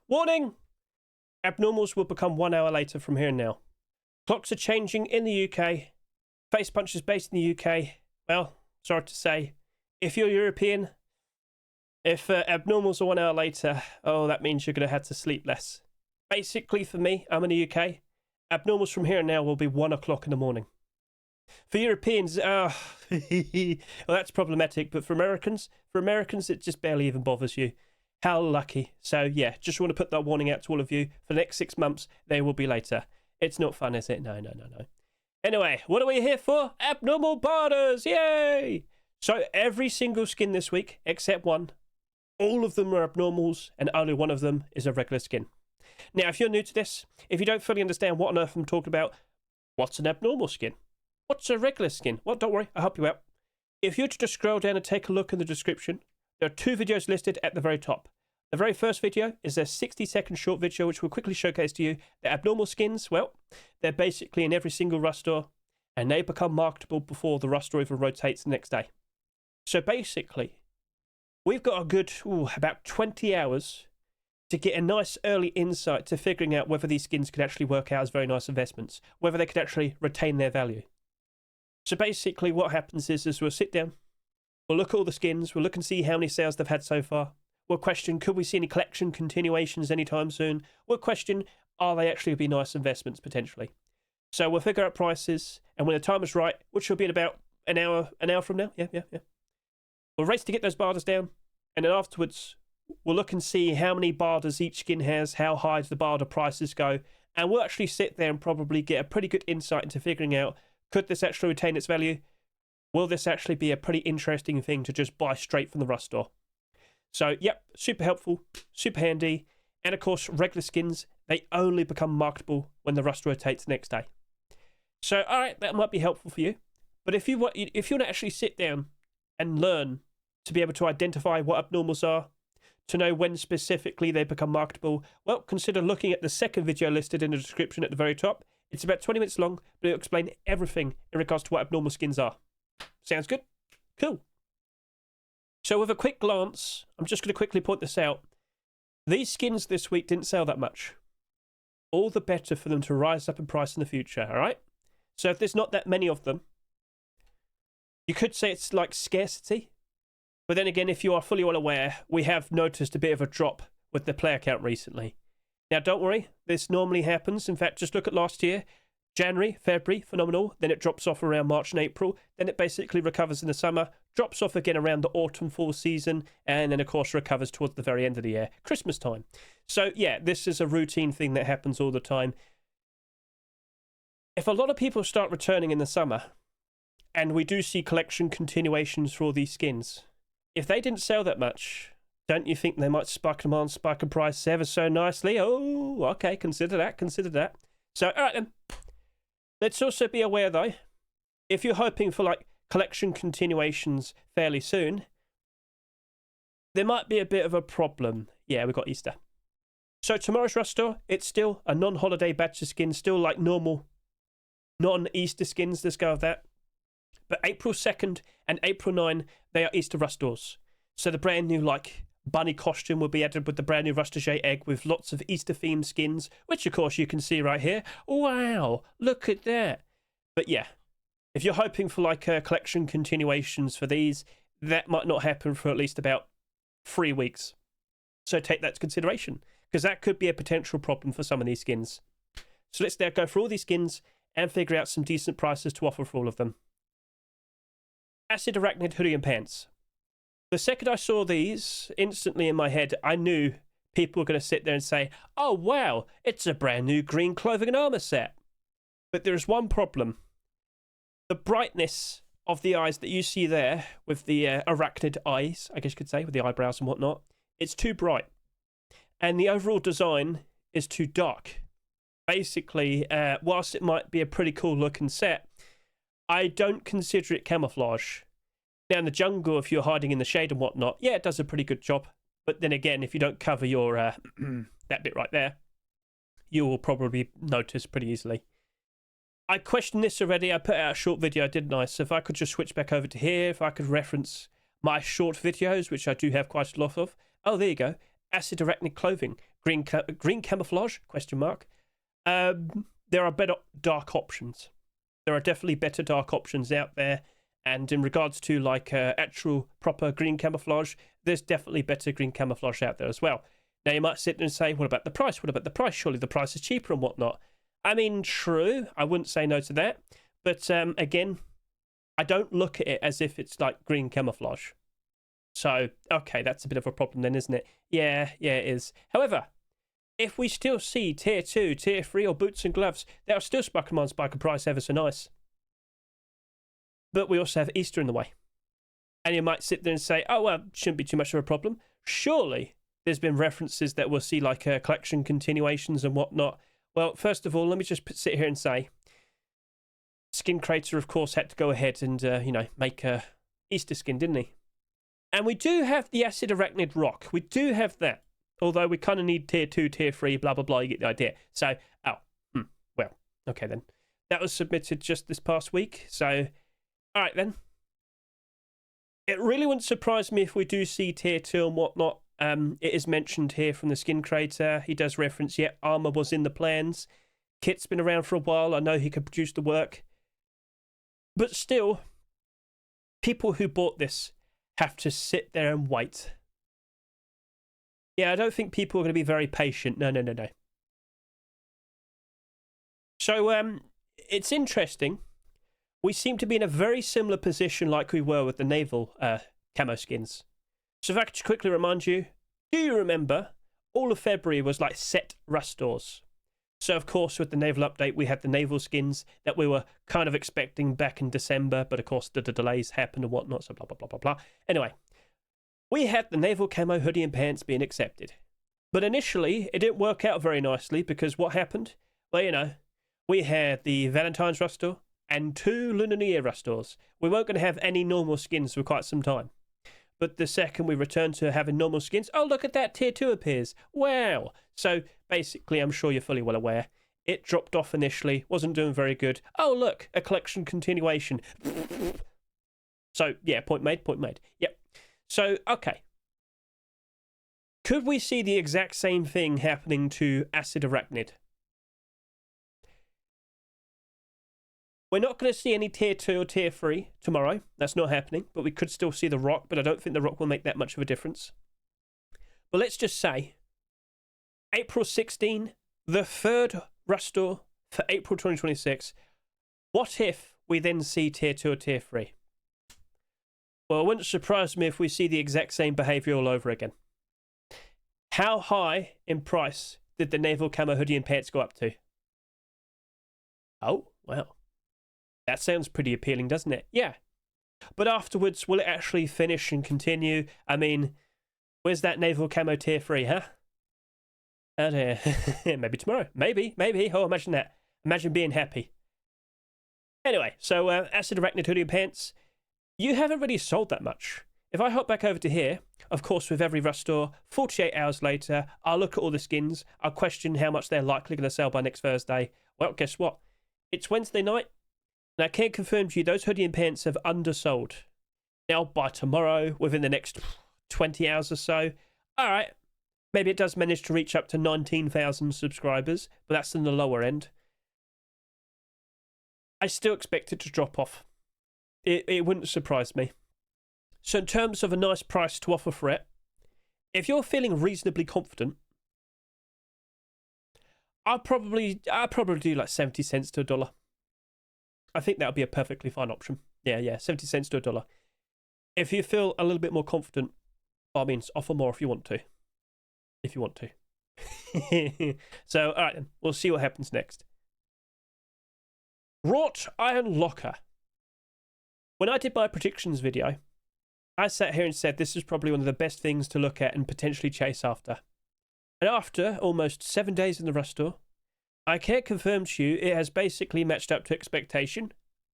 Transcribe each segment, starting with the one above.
Warning! Abnormals will become 1 hour later from here and now. Clocks are changing in the UK. Face Punch is based in the UK. Well, sorry to say, if you're European, if abnormals are 1 hour later, oh, that means you're going to have to sleep less. Basically, for me, I'm in the UK. Abnormals from here and now will be 1 o'clock in the morning. For Europeans, well, that's problematic. But for Americans, it just barely even bothers you. How lucky. So, yeah, just want to put that warning out to all of you. For the next 6 months, they will be later. It's not fun, is it? No. Anyway, what are we here for? Abnormal borders! Yay! So, every single skin this week, except one, all of them are abnormals, and only one of them is a regular skin. Now, if you're new to this, if you don't fully understand what on earth I'm talking about, what's an abnormal skin? What's a regular skin? Well, don't worry, I'll help you out. If you just scroll down and take a look in the description, there are 2 videos listed at the very top. The very first video is a 60-second short video which will quickly showcase to you the abnormal skins. Well, they're basically in every single Rust store, and they become marketable before the Rust store even rotates the next day. So basically, we've got a good about 20 hours to get a nice early insight to figuring out whether these skins could actually work out as very nice investments, whether they could actually retain their value. So basically what happens is we'll sit down, we'll look at all the skins, we'll look and see how many sales they've had so far. We'll question, could we see any collection continuations anytime soon? We'll question, are they actually be nice investments potentially? So we'll figure out prices, and when the time is right, which will be in about an hour from now, yeah. We'll race to get those barders down, and then afterwards, we'll look and see how many barders each skin has, how high do the barder prices go, and we'll actually sit there and probably get a pretty good insight into figuring out, could this actually retain its value? Will this actually be a pretty interesting thing to just buy straight from the Rust store? So, yep, super helpful, super handy, and of course, regular skins, they only become marketable when the Rust rotates the next day. So, all right, that might be helpful for you. But if you want to actually sit down and learn to be able to identify what abnormals are, to know when specifically they become marketable, well, consider looking at the second video listed in the description at the very top. It's about 20 minutes long, but it'll explain everything in regards to what abnormal skins are. Sounds good? Cool. So with a quick glance, I'm just going to quickly point this out. These skins this week didn't sell that much. All the better for them to rise up in price in the future, all right? So if there's not that many of them, you could say it's like scarcity. But then again, if you are fully well aware, we have noticed a bit of a drop with the player count recently. Now, don't worry, this normally happens. In fact, just look at last year. January, February, phenomenal. Then it drops off around March and April. Then it basically recovers in the summer, drops off again around the autumn, fall season, and then, of course, recovers towards the very end of the year, Christmas time. So, yeah, this is a routine thing that happens all the time. If a lot of people start returning in the summer, and we do see collection continuations for all these skins, if they didn't sell that much, don't you think they might spike demand, spike in price ever so nicely? Oh, okay, consider that. So, all right then. Let's also be aware, though, if you're hoping for, like, collection continuations fairly soon, there might be a bit of a problem. Yeah, we've got Easter. So tomorrow's Rust store, it's still a non-holiday batch of skins, still like normal non-Easter skins, let's go with that. But April 2nd and April 9, they are Easter Rust stores. So the brand new, like, bunny costume will be added with the brand new Rustage egg with lots of Easter-themed skins, which, of course, you can see right here. Wow, look at that. But yeah, if you're hoping for, like, collection continuations for these, that might not happen for at least about 3 weeks. So take that into consideration, because that could be a potential problem for some of these skins. So let's now go through all these skins and figure out some decent prices to offer for all of them. Acid Arachnid hoodie and pants. The second I saw these, instantly in my head, I knew people were going to sit there and say, oh wow, it's a brand new green clothing and armor set. But there's one problem. The brightness of the eyes that you see there, with the arachnid eyes, I guess you could say, with the eyebrows and whatnot, it's too bright. And the overall design is too dark. Basically, whilst it might be a pretty cool looking set, I don't consider it camouflage. Now, in the jungle, if you're hiding in the shade and whatnot, yeah, it does a pretty good job. But then again, if you don't cover your that bit right there, you will probably notice pretty easily. I questioned this already. I put out a short video, didn't I? So if I could just switch back over to here, if I could reference my short videos, which I do have quite a lot of. Oh, there you go. acid arachnid clothing, green camouflage, question mark. There are better dark options. There are definitely better dark options out there. And in regards to like actual proper green camouflage, there's definitely better green camouflage out there as well. Now you might sit there and say, what about the price? What about the price? Surely the price is cheaper and whatnot. I mean, true. I wouldn't say no to that. But again, I don't look at it as if it's like green camouflage. So, okay, that's a bit of a problem then, isn't it? Yeah, it is. However, if we still see tier 2, tier 3 or boots and gloves, they are still Sparkle Mines by a price ever so nice. But we also have Easter in the way. And you might sit there and say, oh, well, shouldn't be too much of a problem. Surely there's been references that we'll see like collection continuations and whatnot. Well, first of all, let me just sit here and say, Skin Creator, of course, had to go ahead and, make a Easter skin, didn't he? And we do have the Acid Arachnid Rock. We do have that. Although we kind of need tier 2, tier 3, blah, blah, blah. You get the idea. So, well, okay then. That was submitted just this past week. So, all right then. It really wouldn't surprise me if we do see tier 2 and whatnot. It is mentioned here from the Skin Creator. He does reference, armor was in the plans. Kit's been around for a while. I know he could produce the work. But still, people who bought this have to sit there and wait. Yeah, I don't think people are going to be very patient. No. So, it's interesting. We seem to be in a very similar position like we were with the naval camo skins. So if I could just quickly remind you, do you remember all of February was like set rustors? So of course with the naval update we had the naval skins that we were kind of expecting back in December, but of course the delays happened and whatnot, so blah blah blah blah blah. Anyway, we had the naval camo hoodie and pants being accepted. But initially it didn't work out very nicely because what happened? Well, we had the Valentine's rustor and 2 Lunar New Year rustors. We weren't going to have any normal skins for quite some time. But the second we returned to having normal skins, oh, look at that, tier 2 appears. Wow. So basically, I'm sure you're fully well aware, it dropped off initially, wasn't doing very good. Oh, look, a collection continuation. So, yeah, point made. Yep. So, okay. Could we see the exact same thing happening to Acid Arachnid? We're not going to see any tier 2 or tier 3 tomorrow. That's not happening. But we could still see the rock. But I don't think the rock will make that much of a difference. But let's just say, April 16, the 3rd rustor for April 2026. What if we then see tier 2 or tier 3? Well, it wouldn't surprise me if we see the exact same behavior all over again. How high in price did the naval camo hoodie and pants go up to? Oh, wow. That sounds pretty appealing, doesn't it? Yeah. But afterwards, will it actually finish and continue? I mean, where's that naval camo tier 3, huh? Maybe tomorrow. Maybe. Oh, imagine that. Imagine being happy. Anyway, so Acid Arachnid hoodie and pants. You haven't really sold that much. If I hop back over to here, of course, with every rustor, 48 hours later, I'll look at all the skins. I'll question how much they're likely going to sell by next Thursday. Well, guess what? It's Wednesday night. And I can confirm to you, those hoodie and pants have undersold. Now, by tomorrow, within the next 20 hours or so, all right, maybe it does manage to reach up to 19,000 subscribers, but that's in the lower end. I still expect it to drop off. It wouldn't surprise me. So in terms of a nice price to offer for it, if you're feeling reasonably confident, I'll probably do like 70 cents to $1. I think that would be a perfectly fine option. Yeah, 70 cents to $1. If you feel a little bit more confident, by all means, offer more if you want to. If you want to. So, all right, then. We'll see what happens next. Wrought Iron Locker. When I did my predictions video, I sat here and said this is probably one of the best things to look at and potentially chase after. And after almost 7 days in the rustor, I can confirm to you it has basically matched up to expectation.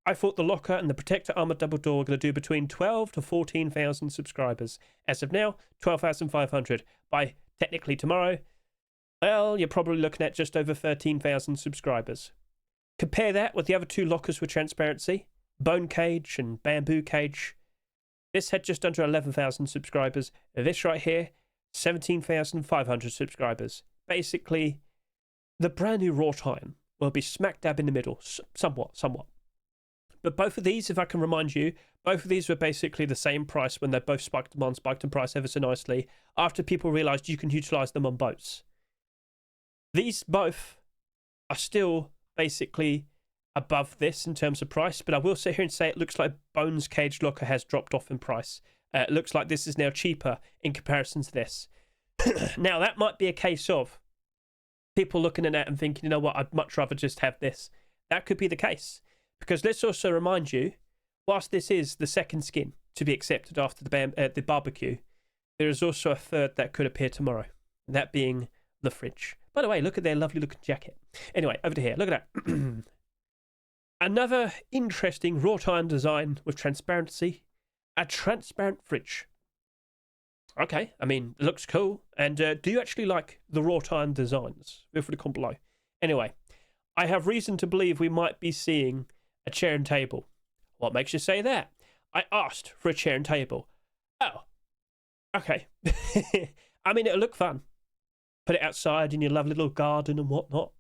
I thought the Locker and the Protector Armored Double Door were going to do between 12 to 14,000 subscribers. As of now, 12,500. By technically tomorrow, well, you're probably looking at just over 13,000 subscribers. Compare that with the other 2 lockers with transparency, Bone Cage and Bamboo Cage. This had just under 11,000 subscribers. This right here, 17,500 subscribers. Basically, the brand new wrought iron will be smack dab in the middle, somewhat. But both of these, if I can remind you, both of these were basically the same price when they both spiked demand, spiked in price ever so nicely, after people realised you can utilise them on boats. These both are still basically above this in terms of price, but I will sit here and say it looks like Bones Cage Locker has dropped off in price. It looks like this is now cheaper in comparison to this. Now, that might be a case of people looking at that and thinking, you know what, I'd much rather just have this. That could be the case. Because let's also remind you, whilst this is the second skin to be accepted after the barbecue, there is also a third that could appear tomorrow. That being the fridge. By the way, look at their lovely looking jacket. Anyway, over to here. Look at that. Another interesting wrought iron design with transparency. A transparent fridge. Okay, I mean, it looks cool. And do you actually like the wrought iron designs? Feel free to comment below. Anyway, I have reason to believe we might be seeing a chair and table. What makes you say that? I asked for a chair and table. Oh, okay. I mean, it'll look fun. Put it outside in your lovely little garden and whatnot.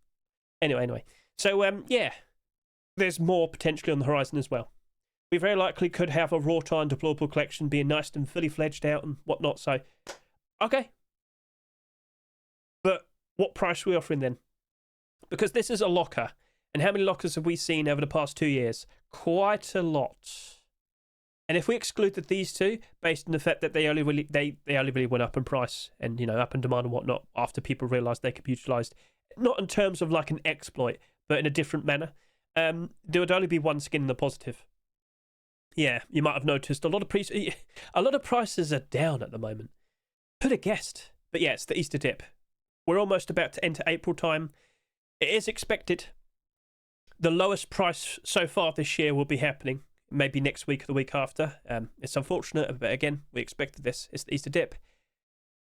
Anyway. So, yeah, there's more potentially on the horizon as well. We very likely could have a wrought iron deployable collection being nice and fully fledged out and whatnot. So, okay. But what price are we offering then? Because this is a locker. And how many lockers have we seen over the past 2 years? Quite a lot. And if we excluded these two, based on the fact that they only really went up in price and, you know, up in demand and whatnot after people realised they could be utilised, not in terms of like an exploit, but in a different manner, there would only be one skin in the positive. Yeah, you might have noticed a lot of prices are down at the moment. Could have guessed. But yeah, it's the Easter dip. We're almost about to enter April time. It is expected. The lowest price so far this year will be happening maybe next week or the week after. It's unfortunate, but again, we expected this. It's the Easter dip.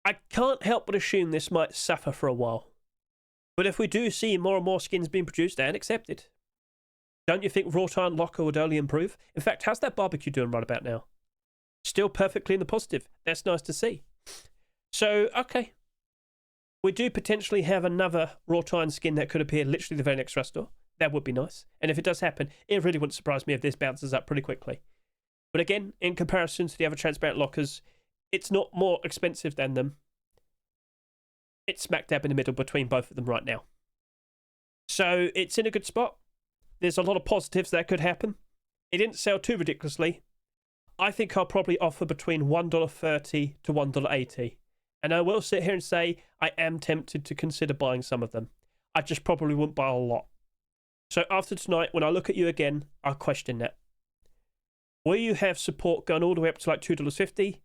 I can't help but assume this might suffer for a while. But if we do see more and more skins being produced and accepted, don't you think wrought iron locker would only improve? In fact, how's that barbecue doing right about now? Still perfectly in the positive. That's nice to see. So, okay. We do potentially have another wrought iron skin that could appear literally the very next restore. That would be nice. And if it does happen, it really wouldn't surprise me if this bounces up pretty quickly. But again, in comparison to the other transparent lockers, it's not more expensive than them. It's smack dab in the middle between both of them right now. So it's in a good spot. There's a lot of positives that could happen. It didn't sell too ridiculously. I think I'll probably offer between $1.30 to $1.80. And I will sit here and say I am tempted to consider buying some of them. I just probably wouldn't buy a lot. So after tonight, when I look at you again, I'll question that. Will you have support going all the way up to like $2.50?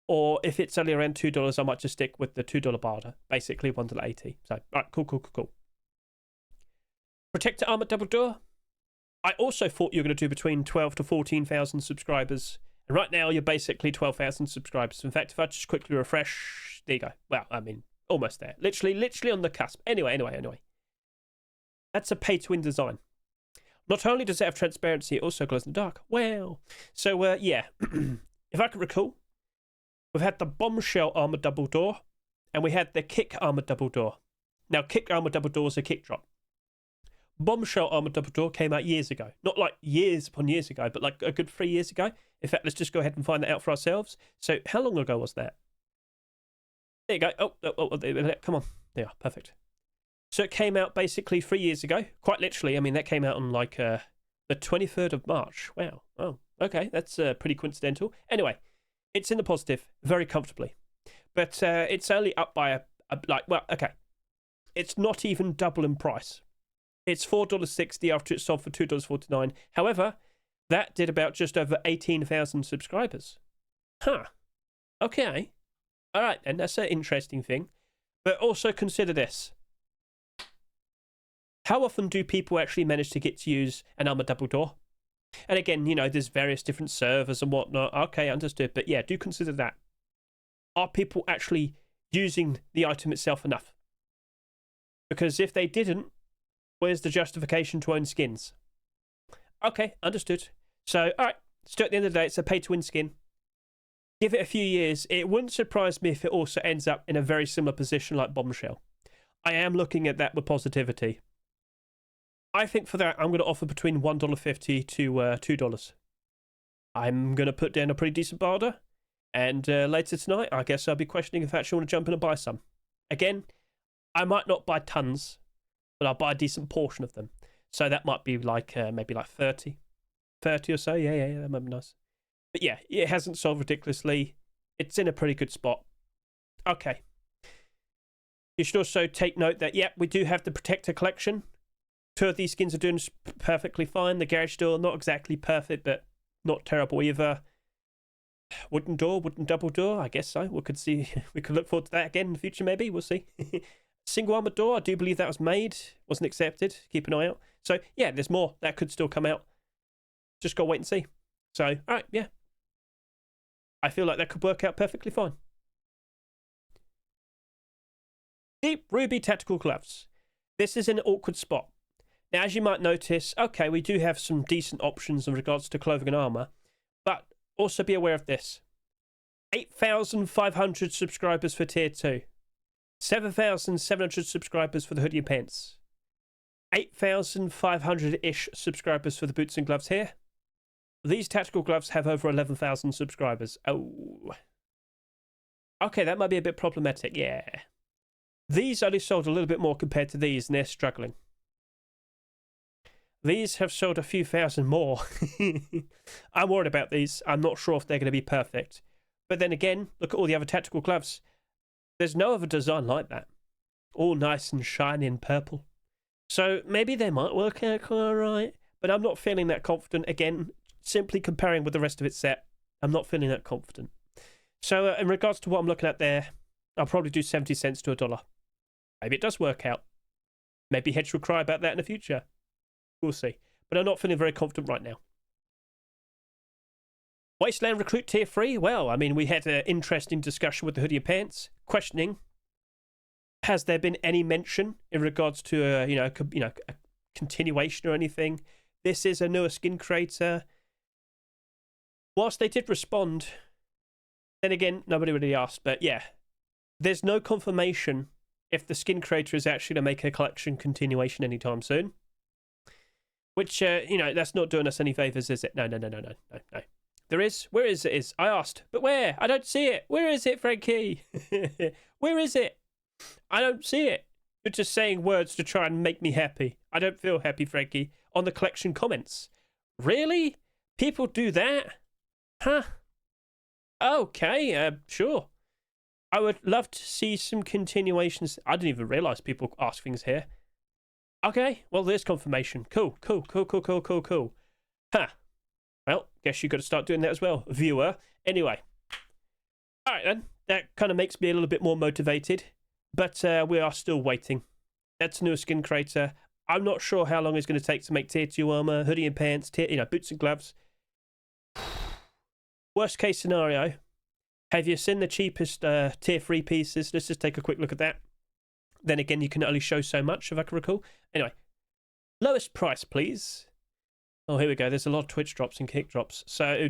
Or if it's only around $2, I might just stick with the $2 barter. Basically $1.80. So, alright, cool. Protector Armored Double Door. I also thought you were going to do between 12 to 14,000 subscribers. And right now, you're basically 12,000 subscribers. In fact, if I just quickly refresh, there you go. Well, I mean, almost there. Literally on the cusp. Anyway. That's a pay-to-win design. Not only does it have transparency, it also glows in the dark. Well, so, yeah. If I can recall, we've had the Bombshell Armored Double Door, and we had the Kick Armored Double Door. Now, Kick Armored Double Door is a kick drop. Bombshell Armored Double Door came out years ago. Not like years upon years ago, but like a good 3 years ago. In fact, let's just go ahead and find that out for ourselves. So, how long ago was that? There you go. Oh, come on. There, perfect. So it came out basically 3 years ago. Quite literally. I mean, that came out on like the 23rd of March. Wow. Oh, okay. That's pretty coincidental. Anyway, it's in the positive very comfortably. But it's only up by okay. It's not even double in price. It's $4.60 after it sold for $2.49. However, that did about just over 18,000 subscribers. Huh. Okay. All right, and that's an interesting thing. But also consider this. How often do people actually manage to get to use an Armored Double Door? And again, you know, there's various different servers and whatnot. Okay, understood. But yeah, do consider that. Are people actually using the item itself enough? Because if they didn't, where's the justification to own skins? Okay, understood. So, all right. Still at the end of the day, it's a pay-to-win skin. Give it a few years. It wouldn't surprise me if it also ends up in a very similar position like Bombshell. I am looking at that with positivity. I think for that, I'm going to offer between $1.50 to $2. I'm going to put down a pretty decent barter. And later tonight, I guess I'll be questioning if I actually want to jump in and buy some. Again, I might not buy tons, but I'll buy a decent portion of them. So that might be like maybe like 30 or so. Yeah, that might be nice. But yeah, it hasn't sold ridiculously. It's in a pretty good spot. Okay. You should also take note that, yeah, we do have the Protector collection. 2 of these skins are doing perfectly fine. The Garage Door, not exactly perfect, but not terrible either. Wooden Door, Wooden Double Door, I guess so. We could look forward to that again in the future, maybe. We'll see. Single Armored Door, I do believe that was made. Wasn't accepted. Keep an eye out. So, yeah, there's more. That could still come out. Just gotta wait and see. So, all right, yeah. I feel like that could work out perfectly fine. Deep Ruby Tactical Gloves. This is an awkward spot. Now, as you might notice, okay, we do have some decent options in regards to clothing and armor, but also be aware of this. 8,500 subscribers for Tier 2. 7,700 subscribers for the hoodie and pants. 8,500-ish subscribers for the boots and gloves here. These tactical gloves have over 11,000 subscribers. Oh. Okay, that might be a bit problematic, yeah. These only sold a little bit more compared to these, and they're struggling. These have sold a few thousand more. I'm worried about these. I'm not sure if they're going to be perfect. But then again, look at all the other tactical gloves. There's no other design like that. All nice and shiny and purple. So maybe they might work out quite right. But I'm not feeling that confident. Again, simply comparing with the rest of its set, I'm not feeling that confident. So in regards to what I'm looking at there, I'll probably do 70 cents to $1. Maybe it does work out. Maybe Hedge will cry about that in the future. We'll see. But I'm not feeling very confident right now. Wasteland Recruit Tier 3. Well, I mean, we had an interesting discussion with the hoodie and pants, questioning, has there been any mention in regards to a continuation or anything? This is a newer skin creator. Whilst they did respond, then again, nobody really asked. But yeah, there's no confirmation if the skin creator is actually going to make a collection continuation anytime soon. Which, that's not doing us any favours, is it? No. There is? Where is it? I asked. But where? I don't see it. Where is it, Frankie? Where is it? I don't see it. You're just saying words to try and make me happy. I don't feel happy, Frankie. On the collection comments. Really? People do that? Huh? Okay, sure. I would love to see some continuations. I didn't even realise people ask things here. Okay, well, there's confirmation. Cool. Huh. Well, guess you got to start doing that as well, viewer. Anyway. All right, then. That kind of makes me a little bit more motivated. But we are still waiting. That's a new skin creator. I'm not sure how long it's going to take to make Tier 2 armor, hoodie and pants, boots and gloves. Worst case scenario. Have you seen the cheapest Tier 3 pieces? Let's just take a quick look at that. Then again, you can only show so much, if I can recall. Anyway, lowest price, please. Oh, here we go. There's a lot of Twitch drops and kick drops. So, All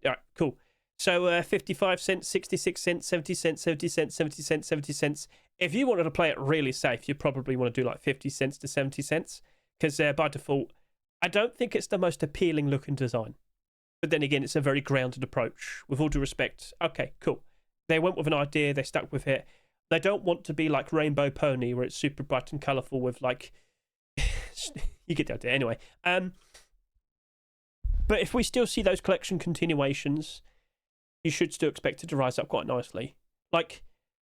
right, cool. So, 55 cents, 66 cents, 70 cents, 70 cents, 70 cents, 70 cents. If you wanted to play it really safe, you probably want to do like 50 cents to 70 cents. Because by default, I don't think it's the most appealing looking design. But then again, it's a very grounded approach. With all due respect, okay, cool. They went with an idea, they stuck with it. They don't want to be like Rainbow Pony, where it's super bright and colourful with like... you get the idea. Anyway. But if we still see those collection continuations, you should still expect it to rise up quite nicely. Like,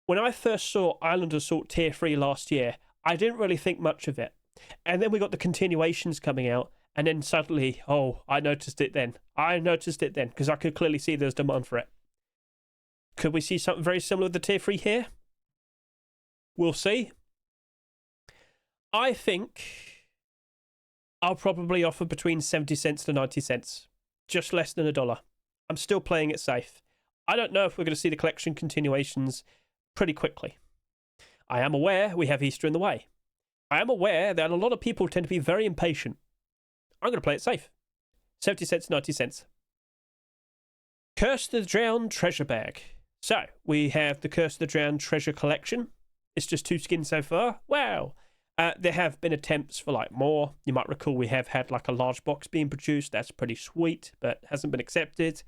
when I first saw Island Assault Tier 3 last year, I didn't really think much of it. And then we got the continuations coming out, and then suddenly, I noticed it then. Because I could clearly see there's demand for it. Could we see something very similar with the Tier 3 here? We'll see. I think I'll probably offer between 70 cents to 90 cents. Just less than $1. I'm still playing it safe. I don't know if we're going to see the collection continuations pretty quickly. I am aware we have Easter in the way. I am aware that a lot of people tend to be very impatient. I'm going to play it safe. 70 cents, 90 cents. Curse the Drowned treasure bag. So, we have the Curse the Drowned treasure collection. It's just 2 skins so far. Wow. There have been attempts for like more. You might recall we have had like a large box being produced. That's pretty sweet, but hasn't been accepted.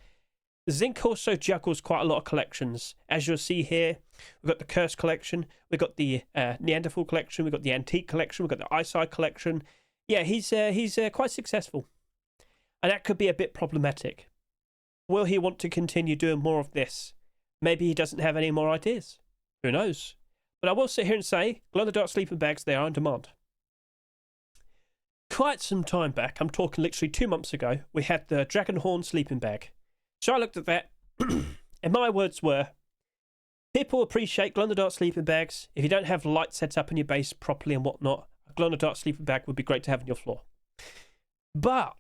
Zinc also juggles quite a lot of collections. As you'll see here, we've got the Curse collection, we've got the Neanderthal collection, we've got the Antique collection, we've got the Eyesight collection. Yeah, he's quite successful. And that could be a bit problematic. Will he want to continue doing more of this? Maybe he doesn't have any more ideas. Who knows? But I will sit here and say, glow-in-the-dark sleeping bags, they are on demand. Quite some time back, I'm talking literally 2 months ago, we had the Dragonhorn sleeping bag. So I looked at that, and my words were, people appreciate glow-in-the-dark sleeping bags. If you don't have light set up in your base properly and whatnot, a glow-in-the-dark sleeping bag would be great to have on your floor. But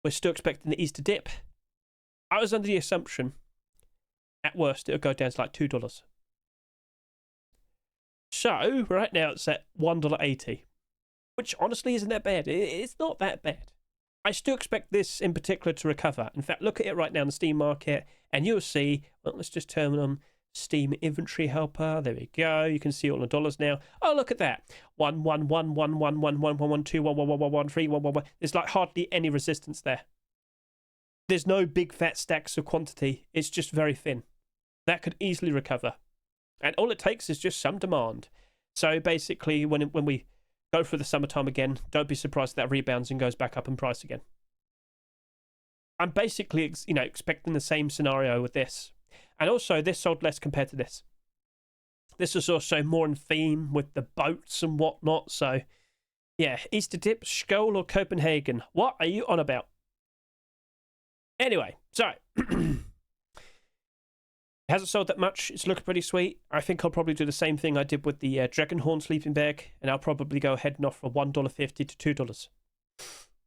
we're still expecting the Easter dip. I was under the assumption, at worst, it'll go down to like $2. So, right now it's at $1.80, which honestly isn't that bad. It's not that bad. I still expect this in particular to recover. In fact, look at it right now in the Steam market, and you'll see, well, let's just turn on Steam Inventory Helper. There we go. You can see all the dollars now. Oh, look at that. 111111112111311. There's like hardly any resistance there. There's no big fat stacks of quantity. It's just very thin. That could easily recover. And all it takes is just some demand. So basically, when we go through the summertime again, don't be surprised if that rebounds and goes back up in price again. I'm basically, expecting the same scenario with this. And also, this sold less compared to this. This is also more in theme with the boats and whatnot. So, yeah, Easter dip, Skål or Copenhagen. What are you on about? Anyway, so it hasn't sold that much. It's looking pretty sweet. I think I'll probably do the same thing I did with the Dragonhorn sleeping bag, and I'll probably go ahead and offer $1.50 to $2.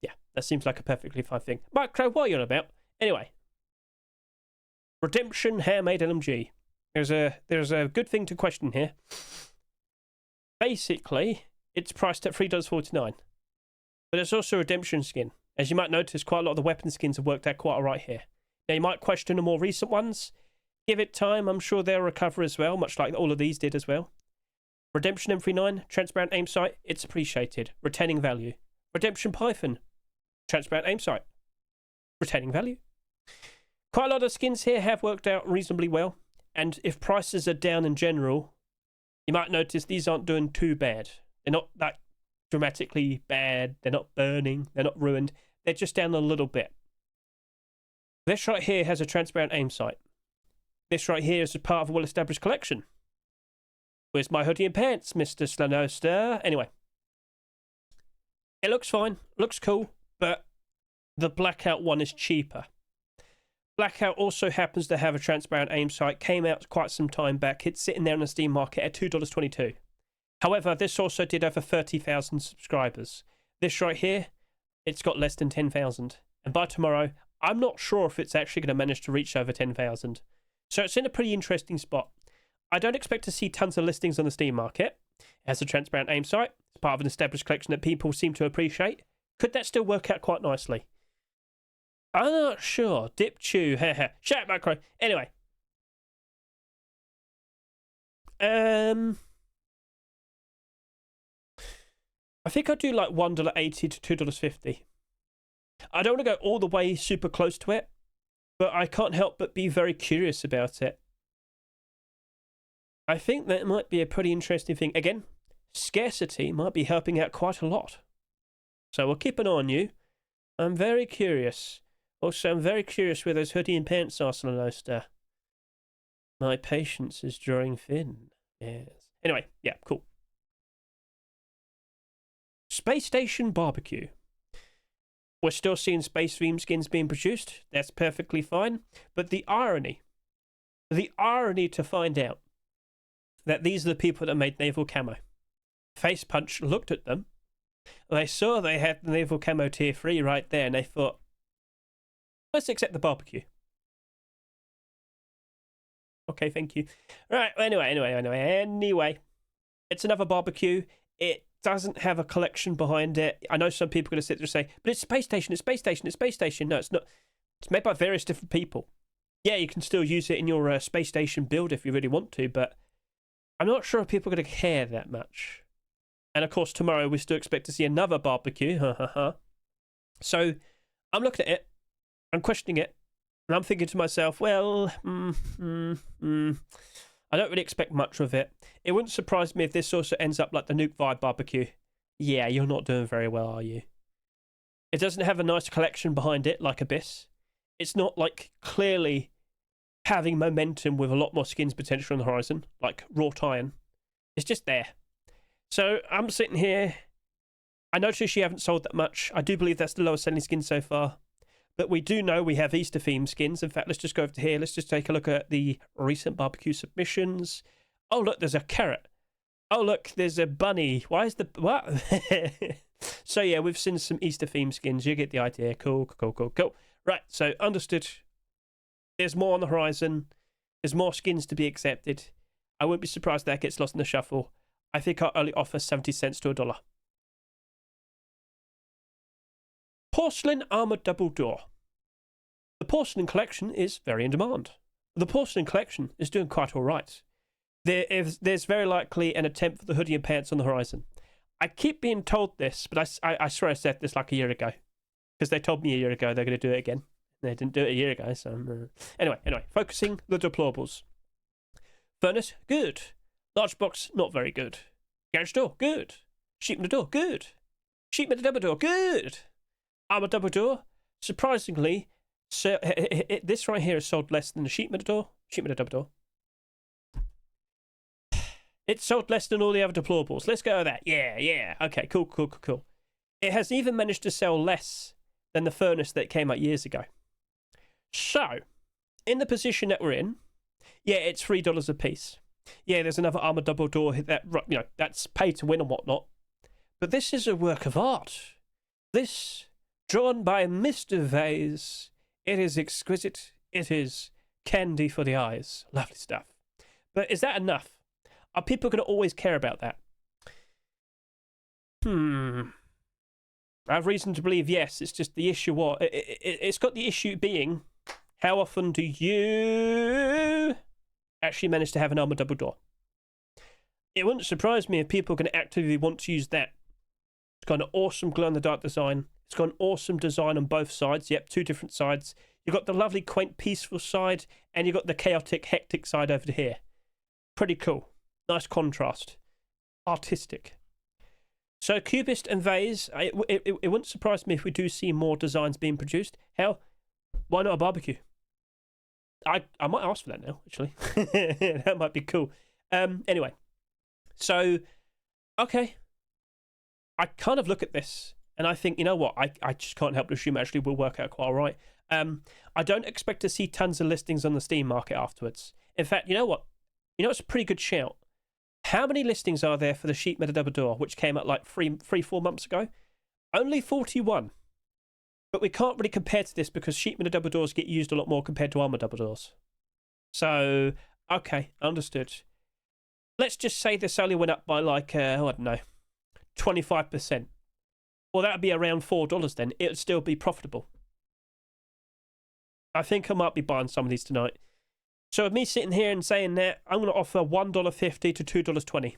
Yeah, that seems like a perfectly fine thing. Micro, what are you on about? Anyway, Redemption Handmade LMG. There's a good thing to question here. Basically, it's priced at $3.49, but it's also a Redemption skin. As you might notice, quite a lot of the weapon skins have worked out quite alright here. Now, you might question the more recent ones. Give it time, I'm sure they'll recover as well, much like all of these did as well. Redemption M39, transparent aim sight, it's appreciated, retaining value. Redemption Python, transparent aim sight, retaining value. Quite a lot of skins here have worked out reasonably well, and if prices are down in general, you might notice these aren't doing too bad. They're not that dramatically bad, they're not burning, they're not ruined, they're just down a little bit. This right here has a transparent aim sight. This right here is a part of a well-established collection. Where's my hoodie and pants, Mr. Slanoster? Anyway. It looks fine. Looks cool. But the Blackout one is cheaper. Blackout also happens to have a transparent aim sight. Came out quite some time back. It's sitting there in the Steam market at $2.22. However, this also did over 30,000 subscribers. This right here, it's got less than 10,000. And by tomorrow, I'm not sure if it's actually going to manage to reach over 10,000. So it's in a pretty interesting spot. I don't expect to see tons of listings on the Steam market. It has a transparent aim sight. It's part of an established collection that people seem to appreciate. Could that still work out quite nicely? I'm not sure. Dip chew. Shut up, Macro. Anyway. I think I'll do like $1.80 to $2.50. I don't want to go all the way super close to it, but I can't help but be very curious about it. I think that might be a pretty interesting thing. Again, scarcity might be helping out quite a lot. So we'll keep an eye on you. I'm very curious. Also, I'm very curious where those hoodie and pants are, Slanoster. My patience is drawing thin. Yes. Anyway, yeah, cool. Space Station Barbecue. We're still seeing space theme skins being produced. That's perfectly fine. But the irony to find out that these are the people that made Naval Camo. Face Punch looked at them. They saw they had the Naval Camo tier 3 right there, and they thought, let's accept the barbecue. Okay, thank you. Right, anyway. It's another barbecue. It doesn't have a collection behind it. I know some people are going to sit there and say, but it's Space Station, it's Space Station, it's Space Station. No, it's not. It's made by various different people. Yeah, you can still use it in your space station build if you really want to, but I'm not sure if people are going to care that much. And of course, tomorrow we still expect to see another barbecue. So I'm looking at it, I'm questioning it, and I'm thinking to myself, well, I don't really expect much of it. It wouldn't surprise me if this also ends up like the Nuke Vibe barbecue. Yeah, you're not doing very well, are you? It doesn't have a nice collection behind it like Abyss. It's not like clearly having momentum with a lot more skins potential on the horizon, like Wrought Iron. It's just there. So I'm sitting here. I noticed you haven't sold that much. I do believe that's the lowest selling skin so far. But we do know we have Easter themed skins. In fact, let's just go over to here. Let's just take a look at the recent barbecue submissions. Oh, look, there's a carrot. Oh, look, there's a bunny. Why is the... What? So, yeah, we've seen some Easter themed skins. You get the idea. Cool. Right, so understood. There's more on the horizon. There's more skins to be accepted. I wouldn't be surprised if that gets lost in the shuffle. I think I'll only offer 70 cents to $1. Porcelain Armoured Double Door. The Porcelain collection is very in demand. The Porcelain collection is doing quite all right. There's very likely an attempt for the hoodie and pants on the horizon. I keep being told this, but I swear I said this like a year ago. Because they told me a year ago they're going to do it again. They didn't do it a year ago, so... Anyway, focusing the deplorables. Furnace, good. Large box, not very good. Garage door, good. Sheepman door, good. Sheepman double door, good. Armor double door, surprisingly, so, this right here is sold less than the Sheepman door. Sheepman double door. It's sold less than all the other deplorables. Let's go with that. Yeah. Okay, cool. It has even managed to sell less than the furnace that came out years ago. So, in the position that we're in, yeah, it's $3 a piece. Yeah, there's another armor double door that, that's pay to win and whatnot. But this is a work of art. This, drawn by Mr. Vase, it is exquisite. It is candy for the eyes. Lovely stuff. But is that enough? Are people going to always care about that? I have reason to believe yes. It's just the issue. What? It's got the issue being, how often do you actually manage to have an armor double door? It wouldn't surprise me if people are going to actively want to use that. It's got an awesome glow-in-the-dark design. It's got an awesome design on both sides. Yep, two different sides. You've got the lovely, quaint, peaceful side, and you've got the chaotic, hectic side over here. Pretty cool. Nice contrast. Artistic. So, Cubist and Vase, it wouldn't surprise me if we do see more designs being produced. Hell, why not a barbecue? I might ask for that now, actually. That might be cool. Anyway. So, okay. I kind of look at this, and I think, you know what? I just can't help but assume it actually will work out quite all right. I don't expect to see tons of listings on the Steam market afterwards. In fact, you know what? It's a pretty good shout. How many listings are there for the Sheep Metal Double Door, which came out like 4 months ago? Only 41. But we can't really compare to this because Sheep Metal Double Doors get used a lot more compared to armor double doors. So, okay, understood. Let's just say this only went up by like, I don't know, 25%. Well, that would be around $4 then. It would still be profitable. I think I might be buying some of these tonight. So with me sitting here and saying that, I'm going to offer $1.50 to $2.20.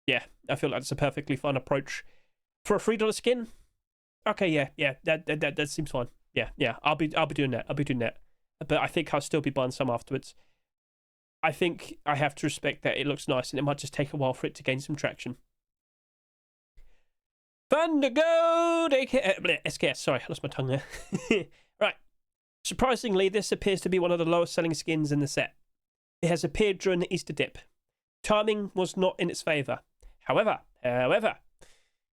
Yeah, I feel like that's a perfectly fine approach. For a $3 skin? Okay, yeah, that seems fine. Yeah, I'll be doing that. But I think I'll still be buying some afterwards. I think I have to respect that it looks nice and it might just take a while for it to gain some traction. Thunder Gold! SKS, sorry, I lost my tongue there. Right. Surprisingly, this appears to be one of the lowest selling skins in the set. It has appeared during the Easter dip. Timing was not in its favour. However,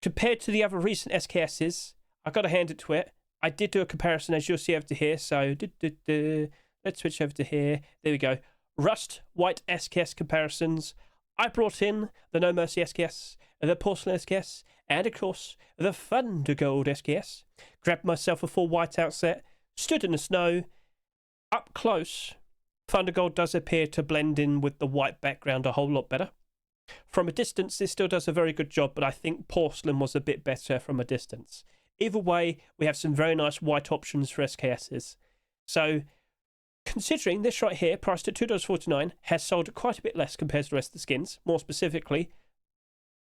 compared to the other recent SKSs, I've got to hand it to it. I did do a comparison, as you'll see over to here. So, let's switch over to here. There we go. Rust White SKS comparisons. I brought in the No Mercy SKS, the Porcelain SKS, and of course, the Thunder Gold SKS. Grabbed myself a full whiteout set. Stood in the snow, up close. Thunder Gold does appear to blend in with the white background a whole lot better. From a distance, this still does a very good job, but I think Porcelain was a bit better from a distance. Either way, we have some very nice white options for SKSs. So, considering this right here, priced at $2.49, has sold quite a bit less compared to the rest of the skins. More specifically,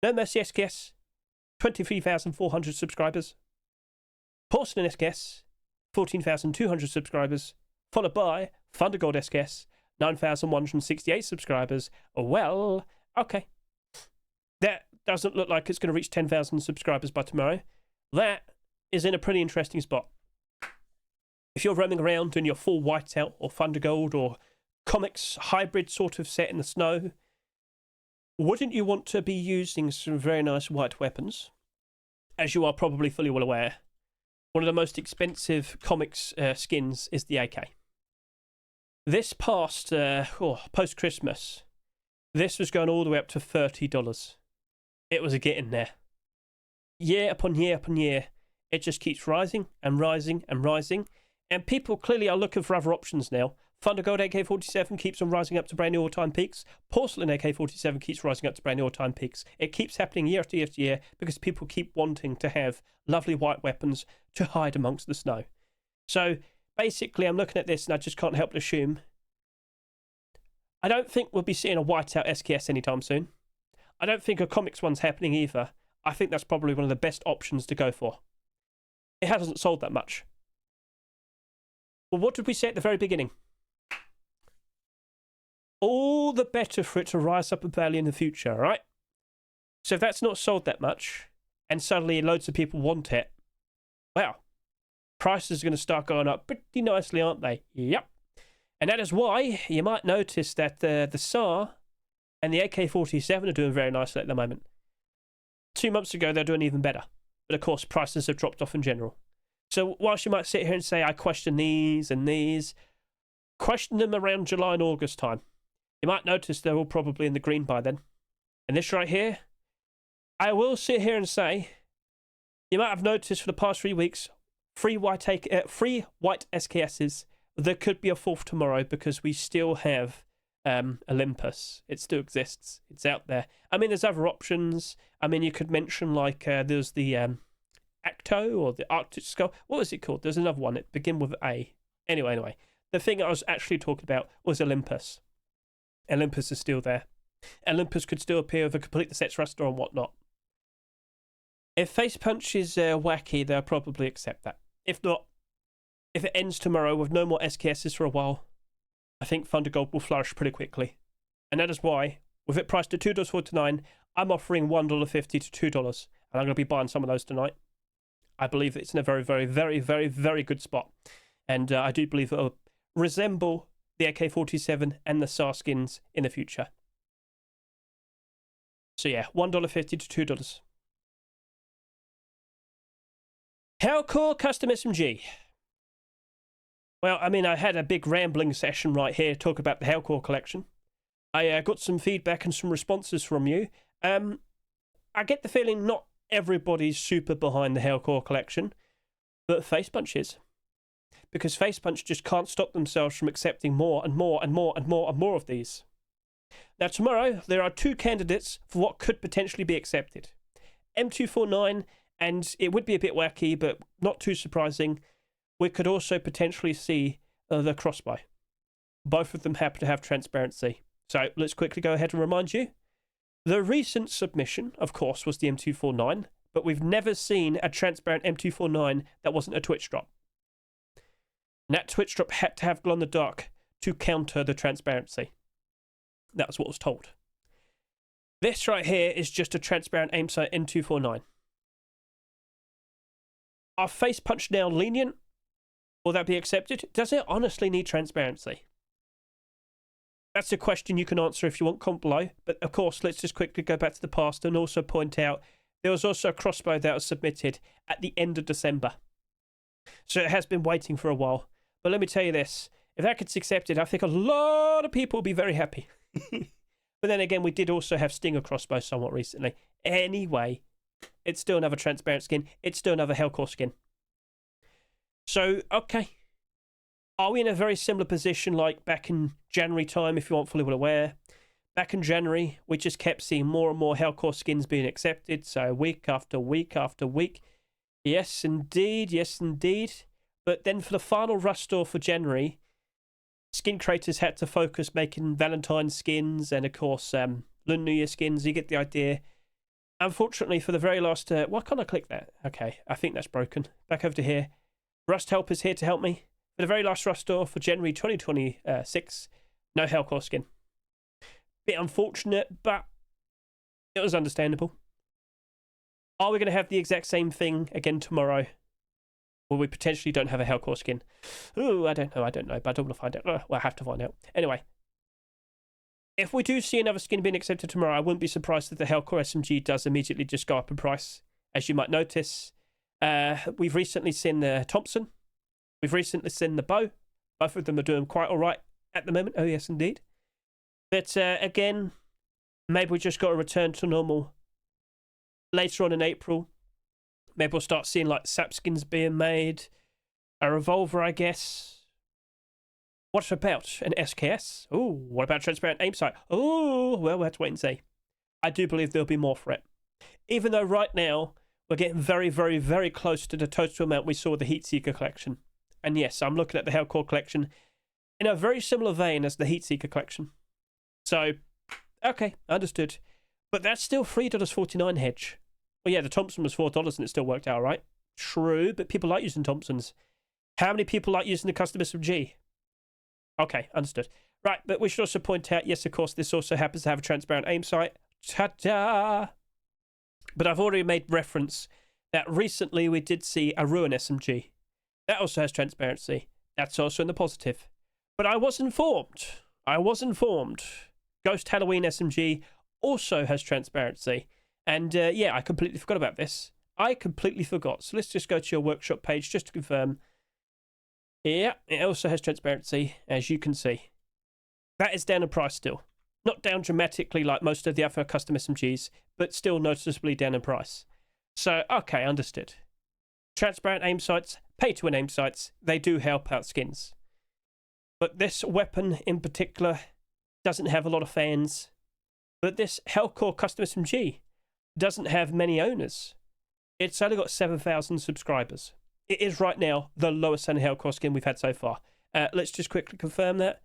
No Mercy SKS, 23,400 subscribers. Porcelain SKS, 14,200 subscribers. Followed by Thundergold SKS, 9,168 subscribers. Well, okay. That doesn't look like it's going to reach 10,000 subscribers by tomorrow. That is in a pretty interesting spot. If you're roaming around doing your full Whiteout or Thundergold or comics hybrid sort of set in the snow, wouldn't you want to be using some very nice white weapons? As you are probably fully well aware, one of the most expensive comics skins is the AK. This past, post-Christmas, this was going all the way up to $30. It was a getting there. Year upon year upon year, it just keeps rising and rising and rising. And people clearly are looking for other options now. Thundergold AK-47 keeps on rising up to brand new all-time peaks. Porcelain AK-47 keeps rising up to brand new all-time peaks. It keeps happening year after year after year because people keep wanting to have lovely white weapons to hide amongst the snow. So basically, I'm looking at this and I just can't help but assume I don't think we'll be seeing a Whiteout SKS anytime soon. I don't think a comics one's happening either. I think that's probably one of the best options to go for. It hasn't sold that much. Well, what did we say at the very beginning? All the better for it to rise up in value in the future, right? So if that's not sold that much, and suddenly loads of people want it, well, prices are going to start going up pretty nicely, aren't they? Yep. And that is why you might notice that the SAR and the AK-47 are doing very nicely at the moment. 2 months ago, they're doing even better. But of course, prices have dropped off in general. So whilst you might sit here and say, I question these and these, question them around July and August time. You might notice they're all probably in the green by then. And this right here, I will sit here and say, you might have noticed for the past 3 weeks, free white SKSs. There could be a fourth tomorrow because we still have Olympus. It still exists. It's out there. I mean, there's other options. I mean, you could mention like there's the Acto or the Arctic Skull. What was it called? There's another one. It began with A. Anyway. The thing I was actually talking about was Olympus. Olympus is still there. Olympus could still appear with a complete sets roster and whatnot. If Face Punch is wacky, they'll probably accept that. If not, if it ends tomorrow with no more SKSs for a while, I think Thundergold will flourish pretty quickly. And that is why, with it priced at $2.49, I'm offering $1.50 to $2. And I'm going to be buying some of those tonight. I believe it's in a very, very, very, very, very good spot. And I do believe it will resemble the AK-47 and the SAR skins in the future. So yeah, $1.50 to $2. Hellcore Custom SMG. Well, I mean, I had a big rambling session right here talking about the Hellcore collection. I got some feedback and some responses from you. I get the feeling not everybody's super behind the Hellcore collection, but Face Punch is. Because Face Punch just can't stop themselves from accepting more and more and more and more and more of these. Now, tomorrow, there are 2 candidates for what could potentially be accepted. M249, and it would be a bit wacky, but not too surprising. We could also potentially see the crossbow. Both of them happen to have transparency. So let's quickly go ahead and remind you. The recent submission, of course, was the M249, but we've never seen a transparent M249 that wasn't a Twitch drop. And that Twitch drop had to have glow in the dark to counter the transparency. That was what was told. This right here is just a transparent aim sight M249. Are Face Punch now lenient? Will that be accepted? Does it honestly need transparency? That's a question you can answer if you want, comment below. But of course, let's just quickly go back to the past and also point out there was also a crossbow that was submitted at the end of December. So it has been waiting for a while. But let me tell you this, if that gets accepted, I think a lot of people will be very happy. But then again, we did also have Stinger crossbow somewhat recently. Anyway, it's still another transparent skin. It's still another Hellcore skin. So, okay. Are we in a very similar position like back in January time, if you aren't fully well aware? Back in January, we just kept seeing more and more Hellcore skins being accepted. So week after week after week. Yes, indeed. Yes, indeed. But then for the final Rust store for January, skin creators had to focus making Valentine's skins and, of course, Lunar New Year skins. You get the idea. Unfortunately, for the very last... why can't I click that? Okay, I think that's broken. Back over to here. Rust Help is here to help me. For the very last Rust store for January 2026, no Hellcore skin. Bit unfortunate, but it was understandable. Are we going to have the exact same thing again tomorrow? Well, we potentially don't have a Hellcore skin. Ooh, I don't know, but I don't want to find out. Well, I have to find out. Anyway, if we do see another skin being accepted tomorrow, I wouldn't be surprised if the Hellcore SMG does immediately just go up in price. As you might notice, we've recently seen the Thompson. We've recently seen the bow. Both of them are doing quite all right at the moment. Oh, yes, indeed. But again, maybe we just got to return to normal later on in April. Maybe we'll start seeing like sap skins being made. A revolver, I guess. What about an SKS? Oh, what about transparent aim sight? Oh, well, we'll have to wait and see. I do believe there'll be more for it. Even though right now, we're getting very, very, very close to the total amount we saw with the Heatseeker collection. And yes, I'm looking at the Hellcore collection in a very similar vein as the Heatseeker collection. So, okay, understood. But that's still $3.49 hedge. Well, yeah, the Thompson was $4 and it still worked out, right? True, but people like using Thompsons. How many people like using the custom SMG? Okay, understood. Right, but we should also point out, yes, of course, this also happens to have a transparent aim sight. Ta-da! But I've already made reference that recently we did see a Ruin SMG. That also has transparency. That's also in the positive. But I was informed. Ghost Halloween SMG also has transparency. And yeah, I completely forgot about this. I completely forgot. So let's just go to your workshop page just to confirm. Yeah, it also has transparency, as you can see. That is down in price still. Not down dramatically like most of the other custom SMGs, but still noticeably down in price. So, okay, understood. Transparent aim sights, pay-to-win aim sights, they do help out skins. But this weapon in particular doesn't have a lot of fans. But this Hellcore custom SMG doesn't have many owners. It's only got 7,000 subscribers. It is right now the lowest selling Hellcore skin we've had so far. Let's just quickly confirm that.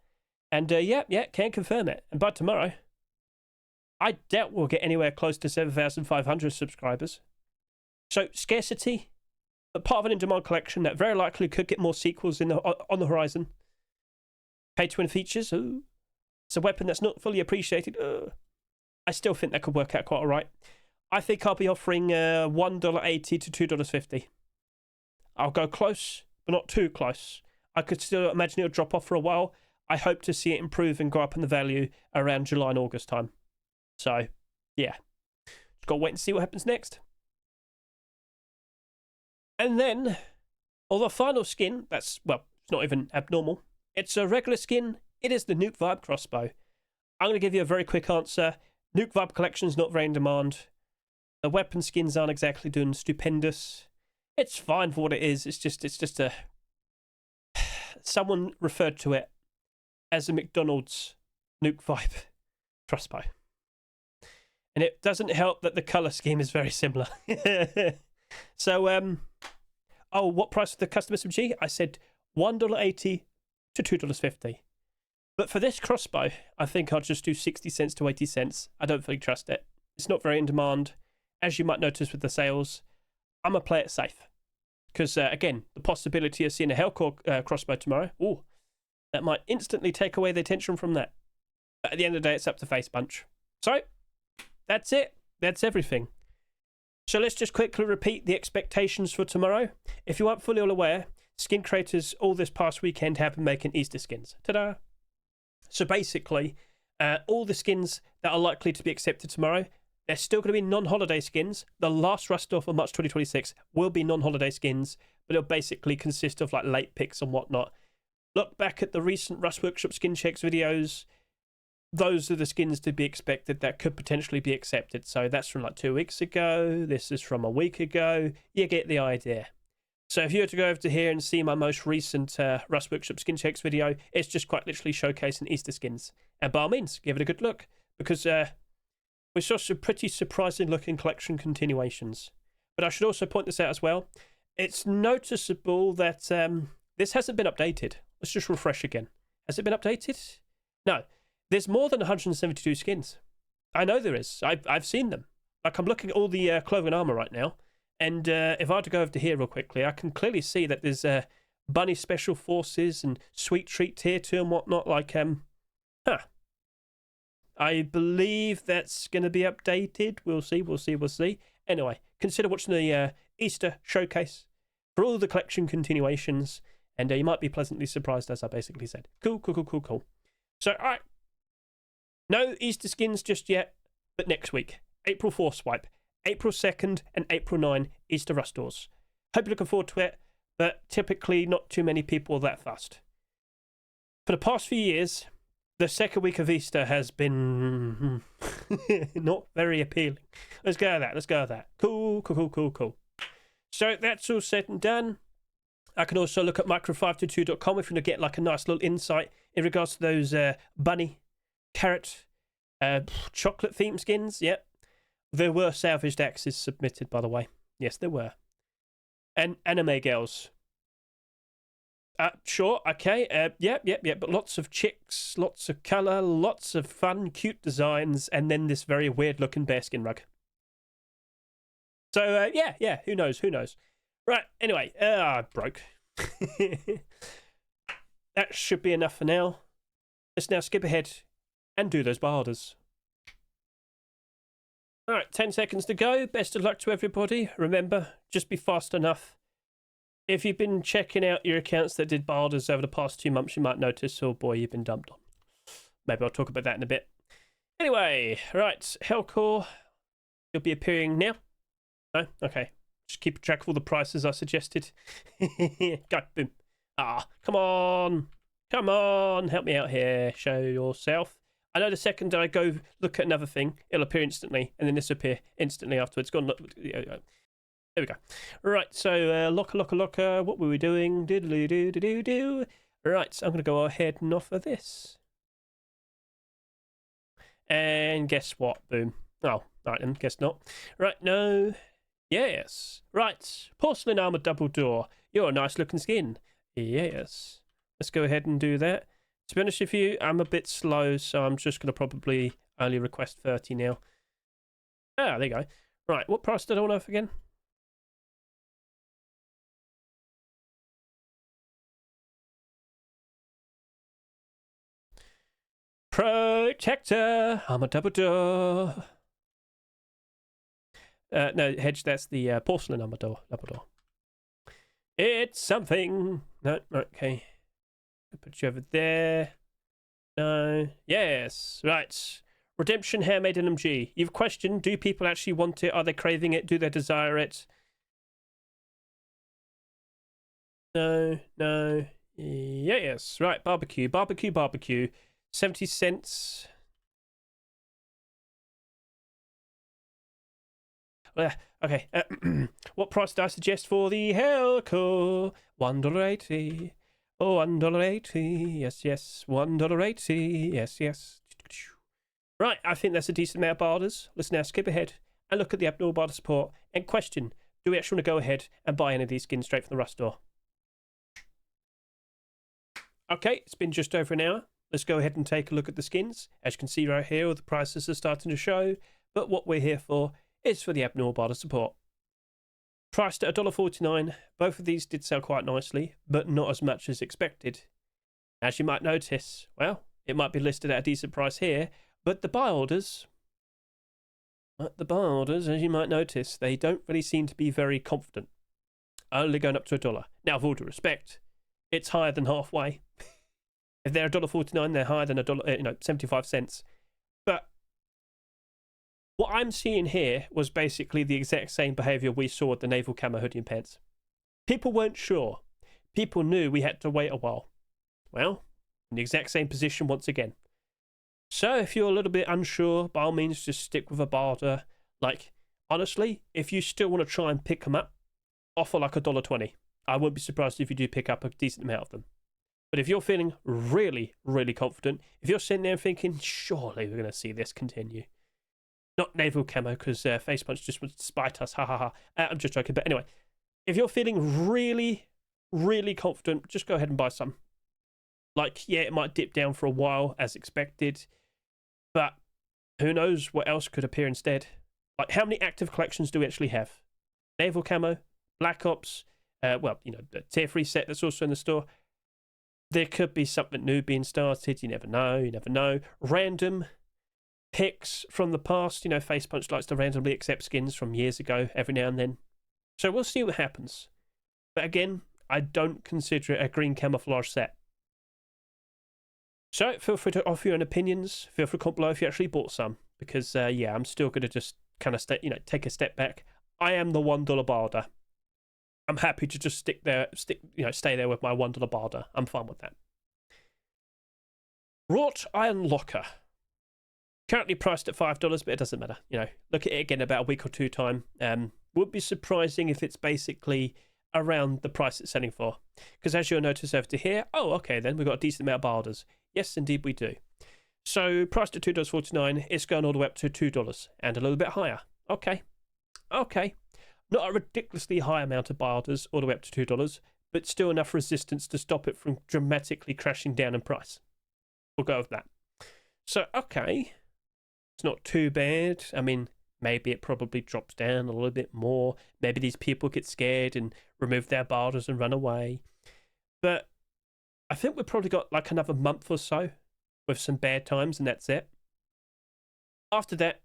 And yeah, can confirm it. And by tomorrow, I doubt we'll get anywhere close to 7,500 subscribers. So scarcity, but part of an in-demand collection that very likely could get more sequels on the horizon. Pay-to-win features. Ooh. It's a weapon that's not fully appreciated. I still think that could work out quite all right. I think I'll be offering $1.80 to $2.50. I'll go close, but not too close. I could still imagine it'll drop off for a while. I hope to see it improve and go up in the value around July and August time. So, yeah. Just got to wait and see what happens next. And then, the final skin, that's, well, it's not even abnormal. It's a regular skin. It is the Nuke Vibe crossbow. I'm going to give you a very quick answer. Nuke Vibe collection is not very in demand. The weapon skins aren't exactly doing stupendous. It's fine for what it is. It's just a... Someone referred to it as a McDonald's Nuke Vibe crossbow. And it doesn't help that the colour scheme is very similar. So, oh, what price for the custom SMG? I said $1.80 to $2.50. But for this crossbow, I think I'll just do 60 cents to 80 cents. I don't fully trust it. It's not very in demand. As you might notice with the sales, I'm going to play it safe. Because, again, the possibility of seeing a Hellcore crossbow tomorrow, ooh, that might instantly take away the attention from that. But at the end of the day, it's up to Face Punch. So, that's it. That's everything. So let's just quickly repeat the expectations for tomorrow. If you aren't fully all aware, skin creators all this past weekend have been making Easter skins. Ta-da! So basically, all the skins that are likely to be accepted tomorrow, they're still going to be non-holiday skins. The last Rust store for March 2026 will be non-holiday skins, but it'll basically consist of like late picks and whatnot. Look back at the recent Rust Workshop skin checks videos. Those are the skins to be expected that could potentially be accepted. So that's from like 2 weeks ago. This is from a week ago. You get the idea. So if you were to go over to here and see my most recent Rust Workshop skin checks video, it's just quite literally showcasing Easter skins. And by all means, give it a good look. Because we saw some pretty surprising looking collection continuations. But I should also point this out as well. it's noticeable that this hasn't been updated. Let's just refresh again. Has it been updated? No. There's more than 172 skins. I know there is. I've seen them. Like, I'm looking at all the clothing armor right now, and if I were to go over to here real quickly, I can clearly see that there's Bunny Special Forces and Sweet Treat Tier 2 and whatnot. Like, I believe that's going to be updated. We'll see. Anyway, consider watching the Easter showcase for all the collection continuations, and you might be pleasantly surprised, as I basically said. Cool. So, all right. No Easter skins just yet, but next week. April 4 swipe. April 2nd and April 9 Easter Rust Doors. Hope you're looking forward to it, but typically not too many people are that fussed. For the past few years, the second week of Easter has been not very appealing. Let's go with that. Cool. So that's all said and done. I can also look at micro522.com if you want to get like a nice little insight in regards to those bunny, carrot, chocolate theme skins. Yep. There were salvaged axes submitted, by the way. Yes, there were. And anime girls. Sure, okay. Yep. But lots of chicks, lots of colour, lots of fun, cute designs, and then this very weird-looking bearskin rug. So, yeah, who knows? Right, anyway, I broke. That should be enough for now. Let's now skip ahead and do those bar orders. All right, 10 seconds to go. Best of luck to everybody. Remember, just be fast enough. If you've been checking out your accounts that did bar orders over the past 2 months, you might notice, oh boy, you've been dumped on. Maybe I'll talk about that in a bit. Anyway, right, Hellcore, you'll be appearing now. No? Okay. Just keep track of all the prices I suggested. Go, boom. Come on, help me out here. Show yourself. I know the second I go look at another thing, it'll appear instantly, and then this will appear instantly afterwards. Go on, look. There we go. Right, so locker. What were we doing? Diddly-do-do-do-do. Right, so I'm going to go ahead and offer this. And guess what? Boom. Oh, right then, guess not. Right, no. Yes. Right, porcelain armor double door. You're a nice looking skin. Yes. Let's go ahead and do that. To be honest with you, I'm a bit slow, so I'm just going to probably only request 30 now. There you go. Right, what price did I want off again? Protector, armor double door. No, Hedge, that's the porcelain armor double door. It's something. No, okay. Put you over there. No. Yes. Right. Redemption Handmade LMG. You've questioned, do people actually want it? Are they craving it? Do they desire it? No. Yes. Right. Barbecue. 70 cents. Okay. What price did I suggest for the Hellcore? $1.80. Oh, $1.80. Yes. $1.80. Yes. Right, I think that's a decent amount of orders. Let's now skip ahead and look at the abnormal barter support and question, do we actually want to go ahead and buy any of these skins straight from the Rust Door? Okay, it's been just over an hour. Let's go ahead and take a look at the skins. As you can see right here, all the prices are starting to show, but what we're here for is for the abnormal barter support. Priced at $1.49, both of these did sell quite nicely, but not as much as expected. As you might notice, well, it might be listed at a decent price here, but the buy orders, as you might notice, they don't really seem to be very confident. Only going up to $1. Now, with all due respect, it's higher than halfway. If they're $1.49, they're higher than $1, 75 cents. But what I'm seeing here was basically the exact same behaviour we saw at the naval camo hoodie and pants. People weren't sure. People knew we had to wait a while. Well, in the exact same position once again. So if you're a little bit unsure, by all means, just stick with a barter. Like, honestly, if you still want to try and pick them up, offer like $1.20. I wouldn't be surprised if you do pick up a decent amount of them. But if you're feeling really, really confident, if you're sitting there thinking, surely we're going to see this continue. Not naval camo, because Face Punch just wants to spite us, ha ha ha. I'm just joking, but anyway. If you're feeling really, really confident, just go ahead and buy some. Like, yeah, it might dip down for a while as expected, but who knows what else could appear instead. Like, how many active collections do we actually have? Naval Camo, Black Ops, the Tier 3 set that's also in the store. There could be something new being started. You never know. Random picks from the past. Face Punch likes to randomly accept skins from years ago every now and then. So we'll see what happens. But again, I don't consider it a green camouflage set. So feel free to offer your own opinions. Feel free to comment below if you actually bought some. Because, I'm still going to just kind of take a step back. I am the $1 barder. I'm happy to just stay there with my $1 barder. I'm fine with that. Wrought Iron Locker. Currently priced at $5, but it doesn't matter. Look at it again about a week or two time. Would be surprising if it's basically around the price it's selling for. Because as you'll notice over to here, then we've got a decent amount of barders. Yes, indeed we do. So priced at $2.49, it's going all the way up to $2 and a little bit higher. Okay. Not a ridiculously high amount of barders all the way up to $2, but still enough resistance to stop it from dramatically crashing down in price. We'll go with that. So, okay. It's not too bad. I mean, maybe it probably drops down a little bit more. Maybe these people get scared and remove their barders and run away. But I think we've probably got like another month or so with some bad times, and that's it. After that,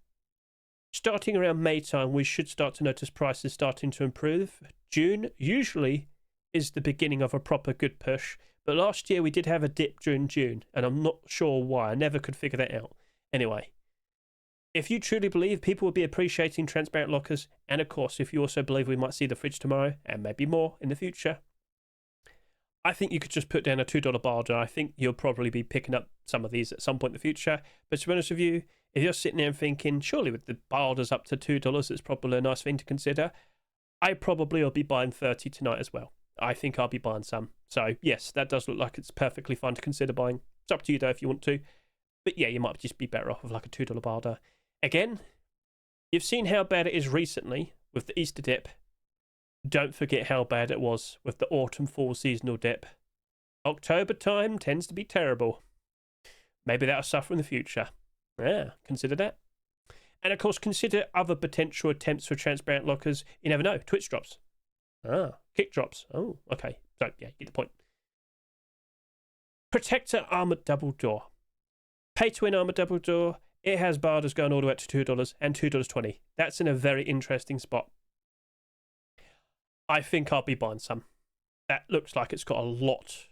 starting around May time, we should start to notice prices starting to improve. June usually is the beginning of a proper good push, but last year we did have a dip during June, and I'm not sure why. I never could figure that out. Anyway, if you truly believe people will be appreciating transparent lockers, and of course, if you also believe we might see the fridge tomorrow, and maybe more in the future, I think you could just put down a $2 barder. I think you'll probably be picking up some of these at some point in the future. But to be honest with you, if you're sitting there and thinking, surely with the barders up to $2, it's probably a nice thing to consider, I probably will be buying 30 tonight as well. I think I'll be buying some. So yes, that does look like it's perfectly fine to consider buying. It's up to you though if you want to. But yeah, you might just be better off with like a $2 barder. Again, you've seen how bad it is recently with the Easter dip. Don't forget how bad it was with the autumn-fall seasonal dip. October time tends to be terrible. Maybe that'll suffer in the future. Yeah, consider that. And of course, consider other potential attempts for transparent lockers. You never know. Twitch drops. Kick drops. Oh, okay. So, yeah, you get the point. Protector Armored Double Door. Pay-to-win Armored Double Door. It has barders going all the way up to $2 and $2.20. That's in a very interesting spot. I think I'll be buying some. That looks like it's got a lot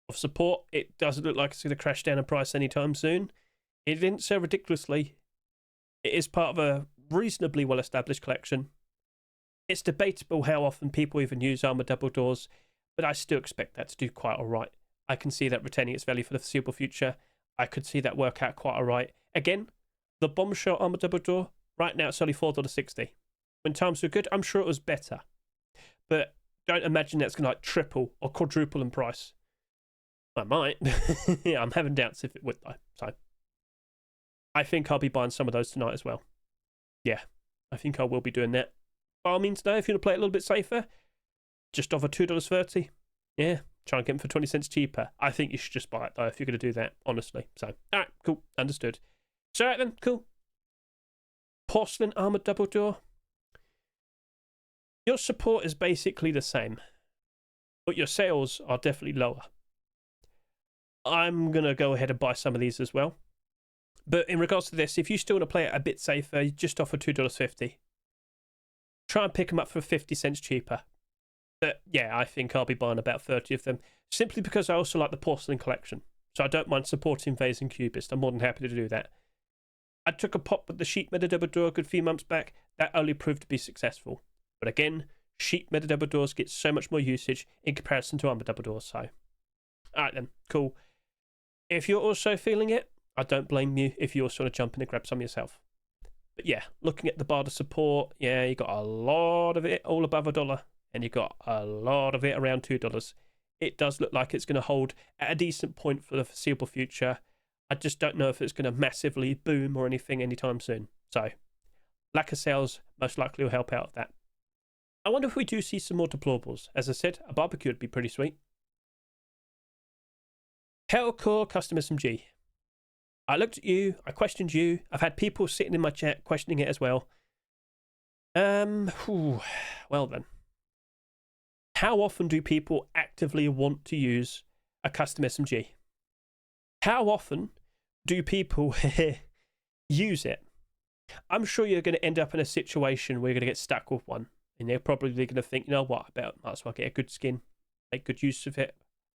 of support. It doesn't look like it's going to crash down in price anytime soon. It didn't sell ridiculously. It is part of a reasonably well-established collection. It's debatable how often people even use Armored Double Doors, but I still expect that to do quite alright. I can see that retaining its value for the foreseeable future. I could see that work out quite alright. Again, the Bombshell Armored Double Door, right now it's only $4.60. When times were good, I'm sure it was better. But don't imagine that's going to like triple or quadruple in price. I might. Yeah, I'm having doubts if it would though. So I think I'll be buying some of those tonight as well. Yeah, I think I will be doing that. By all means, though, if you want to play it a little bit safer, just offer $2.30. Yeah, try and get them for 20 cents cheaper. I think you should just buy it though if you're going to do that, honestly. So, all right, cool, understood. So, all right then, cool. Porcelain Armored Double Door. Your support is basically the same, but your sales are definitely lower. I'm going to go ahead and buy some of these as well. But in regards to this, if you still want to play it a bit safer, you just offer $2.50. Try and pick them up for 50 cents cheaper. But yeah, I think I'll be buying about 30 of them, simply because I also like the porcelain collection. So I don't mind supporting Vase and Cubist. I'm more than happy to do that. I took a pop with the sheet metal double door a good few months back. That only proved to be successful. But again, sheet metal double doors get so much more usage in comparison to armored double doors. So, alright then, cool. If you're also feeling it, I don't blame you if you also want to jump in and grab some yourself. But yeah, looking at the barter support, yeah, you got a lot of it all above $1, and you got a lot of it around $2. It does look like it's going to hold at a decent point for the foreseeable future. I just don't know if it's going to massively boom or anything anytime soon. So, lack of sales most likely will help out with that. I wonder if we do see some more deplorables. As I said, a barbecue would be pretty sweet. Hellcore Custom SMG. I looked at you, I questioned you. I've had people sitting in my chat questioning it as well. Well then. How often do people actively want to use a custom SMG? How often do people use it? I'm sure you're going to end up in a situation where you're going to get stuck with one. And they're probably going to think, you know what, I might as well get a good skin, make good use of it.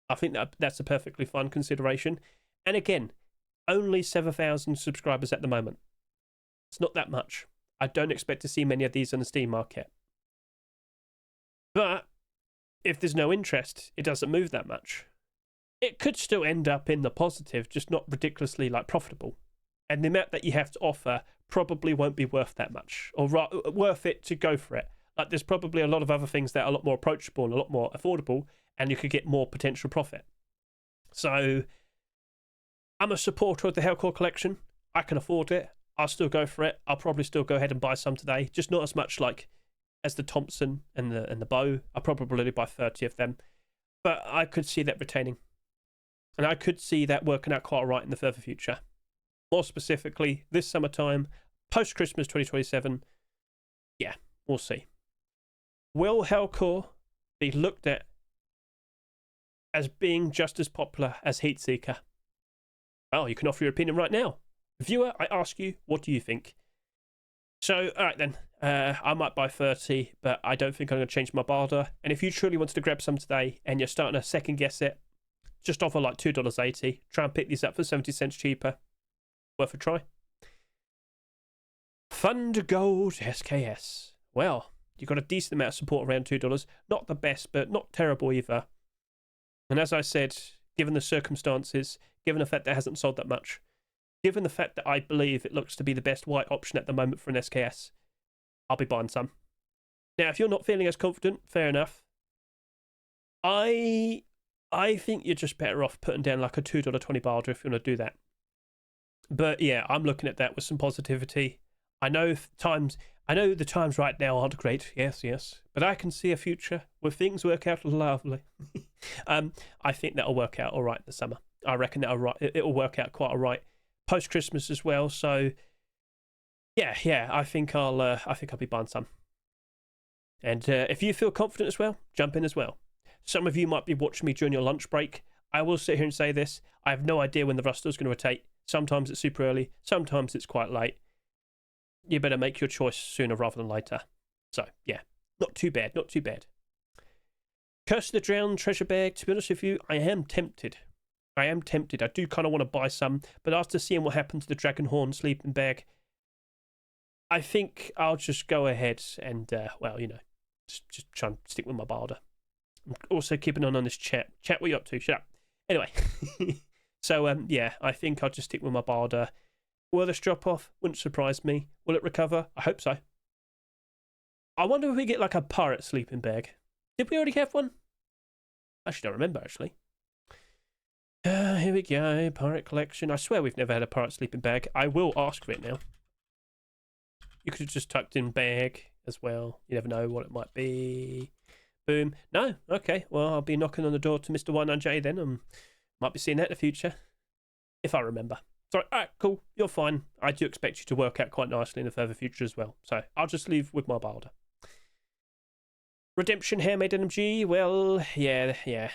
I think that's a perfectly fine consideration. And again, only 7,000 subscribers at the moment. It's not that much. I don't expect to see many of these on the Steam market. But if there's no interest, it doesn't move that much. It could still end up in the positive, just not ridiculously profitable. And the amount that you have to offer probably won't be worth that much, or worth it to go for it. There's probably a lot of other things that are a lot more approachable and a lot more affordable, and you could get more potential profit. So I'm a supporter of the Hellcore collection. I can afford it. I'll still go for it. I'll probably still go ahead and buy some today, just not as much as the Thompson and the bow. I'll probably only buy 30 of them, but I could see that retaining, and I could see that working out quite all right in the further future. More specifically, this summertime, post-Christmas 2027, yeah, we'll see. Will Hellcore be looked at as being just as popular as Heatseeker? Well, you can offer your opinion right now. Viewer, I ask you, what do you think? So, all right then, I might buy 30, but I don't think I'm going to change my barter. And if you truly wanted to grab some today and you're starting to second guess it, just offer $2.80. Try and pick these up for 70 cents cheaper. Worth a try. Fund Gold SKS. Well, you got a decent amount of support around $2. Not the best, but not terrible either. And as I said, given the circumstances, given the fact that it hasn't sold that much, given the fact that I believe it looks to be the best white option at the moment for an SKS, I'll be buying some. Now, if you're not feeling as confident, fair enough. I think you're just better off putting down a $2.20 barter if you want to do that. But yeah, I'm looking at that with some positivity. I know the times right now aren't great, yes, but I can see a future where things work out lovely. I think that'll work out all right in the summer. I reckon it'll work out quite all right post-Christmas as well. So yeah, I think I'll be buying some. And if you feel confident as well, jump in as well. Some of you might be watching me during your lunch break. I will sit here and say this: I have no idea when the Rustal's going to rotate. Sometimes it's super early, sometimes it's quite late. You better make your choice sooner rather than later. So, yeah, not too bad, not too bad. Curse of the Drowned treasure bag, to be honest with you, I am tempted. I do kind of want to buy some, but after seeing what happened to the Dragonhorn sleeping bag, I think I'll just go ahead and, just try and stick with my barter. I'm also keeping on this chat. Chat, what are you up to? Shut up. Anyway. So, yeah, I think I'll just stick with my barter. Will this drop off? Wouldn't surprise me. Will it recover? I hope so. I wonder if we get a pirate sleeping bag. Did we already have one? I actually don't remember, actually. Here we go. Pirate collection. I swear we've never had a pirate sleeping bag. I will ask for it now. You could have just tucked in bag as well. You never know what it might be. Boom. No? Okay. Well, I'll be knocking on the door to Mr. 19J then. Might be seeing that in the future. If I remember. Sorry, alright, cool. You're fine. I do expect you to work out quite nicely in the further future as well. So I'll just leave with my barter. Redemption Handmade NMG. Well, yeah.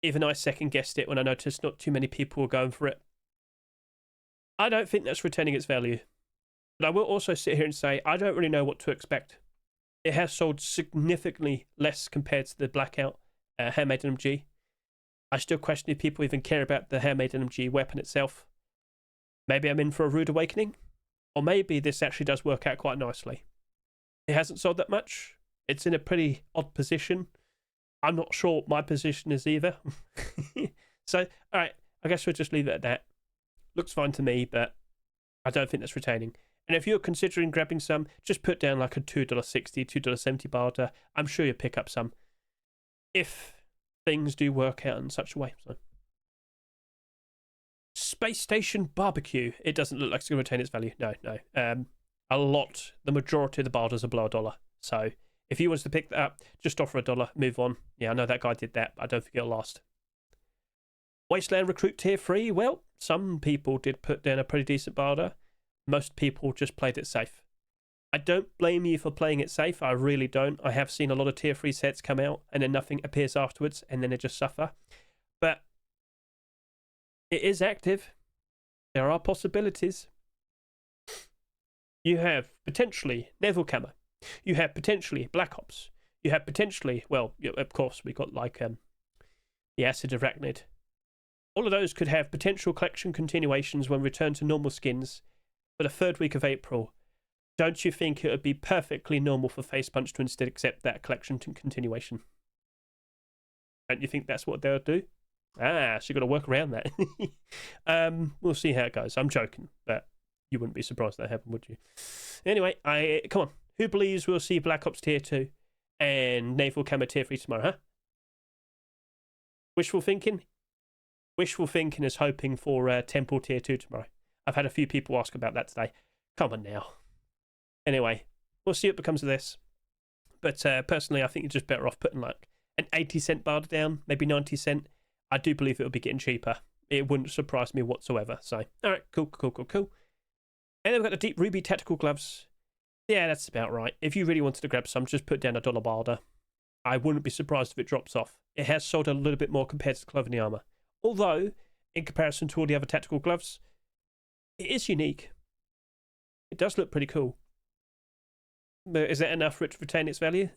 Even I second guessed it when I noticed not too many people were going for it. I don't think that's retaining its value. But I will also sit here and say I don't really know what to expect. It has sold significantly less compared to the Blackout Handmade NMG. I still question if people even care about the Handmade NMG weapon itself. Maybe I'm in for a rude awakening. Or maybe this actually does work out quite nicely. It hasn't sold that much. It's in a pretty odd position. I'm not sure what my position is either. So, alright, I guess we'll just leave it at that. Looks fine to me, but I don't think that's retaining. And if you're considering grabbing some, just put down a $2.60, $2.70 barter. I'm sure you'll pick up some. If things do work out in such a way. So. Space Station Barbecue. It doesn't look like it's going to retain its value. No. The majority of the barters are below $1. So If you was to pick that up, just offer $1, move on. Yeah, I know that guy did that, but I don't think it'll last. Wasteland Recruit Tier 3, well, some people did put down a pretty decent barter. Most people just played it safe. I don't blame you for playing it safe, I really don't. I have seen a lot of Tier 3 sets come out and then nothing appears afterwards and then they just suffer. But it is active. There are possibilities. You have potentially Neville Camo. You have potentially Black Ops. You have potentially, well, of course, we got like the Acid Arachnid. All of those could have potential collection continuations when returned to normal skins for the 3rd week of April. Don't you think it would be perfectly normal for Face Punch to instead accept that collection continuation? Don't you think that's what they'll do? So you've got to work around that. We'll see how it goes. I'm joking, but you wouldn't be surprised if that happened, would you? Anyway, come on. Who believes we'll see Black Ops Tier 2 and Naval Camo Tier 3 tomorrow, huh? Wishful thinking? Wishful thinking is hoping for Temple Tier 2 tomorrow. I've had a few people ask about that today. Come on now. Anyway, we'll see what becomes of this. But personally, I think you're just better off putting like an 80-cent barter down, maybe 90-cent. I do believe it'll be getting cheaper. It wouldn't surprise me whatsoever. So, all right, cool. And then we've got the Deep Ruby Tactical Gloves. Yeah, that's about right. If you really wanted to grab some, just put down $1 barter. I wouldn't be surprised if it drops off. It has sold a little bit more compared to the Clothing and Armour. Although, in comparison to all the other tactical gloves, it is unique. It does look pretty cool. But is that enough for it to retain its value?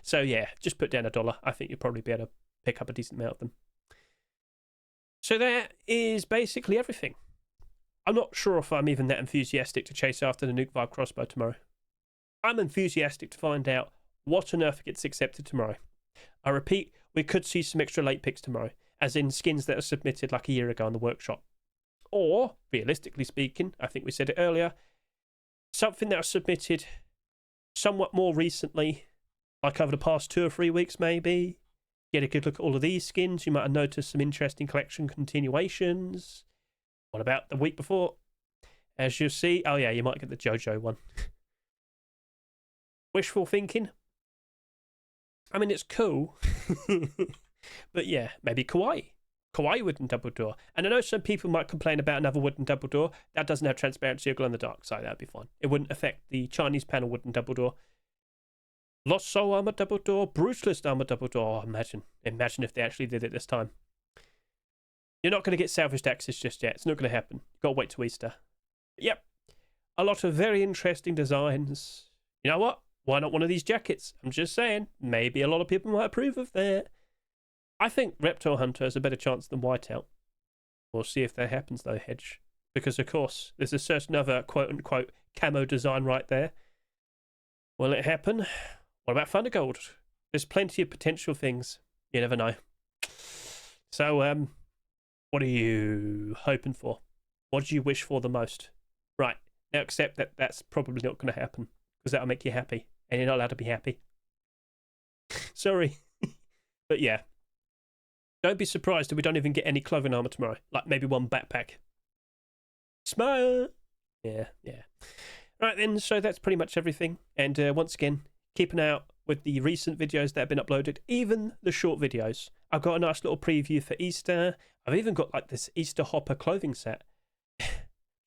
So yeah, just put down $1. I think you'll probably be able to pick up a decent amount of them. So that is basically everything. I'm not sure if I'm even that enthusiastic to chase after the Nuke Vibe crossbow tomorrow. I'm enthusiastic to find out what on earth gets accepted tomorrow. I repeat, we could see some extra late picks tomorrow, as in skins that are submitted like a year ago in the workshop. Or, realistically speaking, I think we said it earlier, something that was submitted somewhat more recently, like over the past 2 or 3 weeks maybe. Get a good look at all of these skins. You might have noticed some interesting collection continuations. What about the week before? As you'll see, oh yeah, you might get the JoJo one. Wishful thinking? I mean, it's cool. But yeah, maybe Kawaii. Kawaii wooden double door. And I know some people might complain about another wooden double door. That doesn't have transparency or glow in the dark, so that'd be fine. It wouldn't affect the Chinese panel wooden double door. Lost Soul armor double door, Brutalist armor double door. Oh, imagine if they actually did it this time. You're not going to get salvaged access just yet. It's not going to happen. You've got to wait till Easter. Yep. A lot of very interesting designs. You know what? Why not one of these jackets? I'm just saying. Maybe a lot of people might approve of that. I think Reptile Hunter has a better chance than Whiteout. We'll see if that happens though, Hedge. Because of course, there's a certain other quote-unquote camo design right there. Will it happen? What about Thundergold? There's plenty of potential things. You never know. So, what are you hoping for? What do you wish for the most? Right, now accept that that's probably not going to happen. Because that'll make you happy. And you're not allowed to be happy. Sorry. But yeah. Don't be surprised if we don't even get any clothing armor tomorrow. Like maybe one backpack. Smile! Yeah. Right then, so that's pretty much everything. And once again, keep an eye out with the recent videos that have been uploaded. Even the short videos. I've got a nice little preview for Easter. I've even got like this Easter Hopper clothing set. Do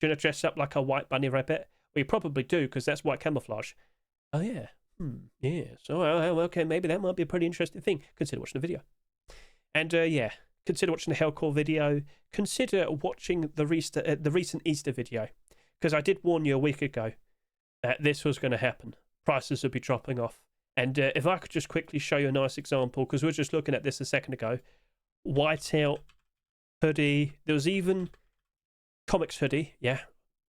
you want to dress up like a white bunny rabbit? Well, you probably do, because that's white camouflage. Oh, yeah. Yeah. So, okay, maybe that might be a pretty interesting thing. Consider watching the video. And, yeah, consider watching the Hellcore video. Consider watching the recent Easter video. Because I did warn you a week ago that this was going to happen. Prices would be dropping off. And if I could just quickly show you a nice example, because we were just looking at this a second ago. Whiteout hoodie. There was even comics hoodie. Yeah.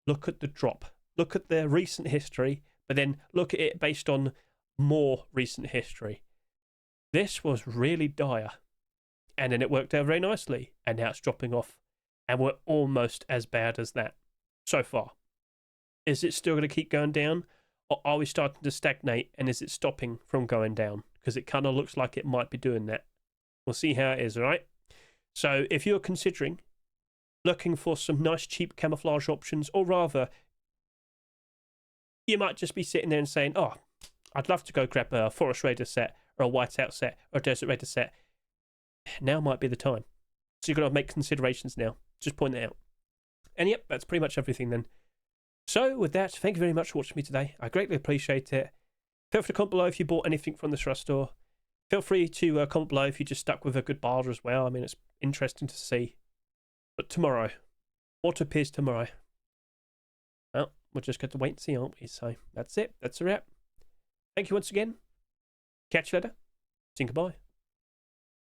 Look at the drop. Look at their recent history, but then look at it based on more recent history. This was really dire. And then it worked out very nicely. And now it's dropping off. And we're almost as bad as that so far. Is it still going to keep going down? Or are we starting to stagnate? And is it stopping from going down? Because it kind of looks like it might be doing that. We'll see how it is, all right? So if you're considering looking for some nice cheap camouflage options, or rather, you might just be sitting there and saying, oh, I'd love to go grab a Forest Raider set or a Whiteout set or a Desert Raider set. Now might be the time. So you've got to make considerations now. Just point that out. And yep, that's pretty much everything then. So with that, thank you very much for watching me today. I greatly appreciate it. Feel free to comment below if you bought anything from the Trust store. Feel free to comment below if you just stuck with a good barter as well. I mean, it's interesting to see. But tomorrow, what appears tomorrow? Well, we'll just get to wait and see, aren't we? So that's it. That's a wrap. Thank you once again. Catch you later. Say goodbye.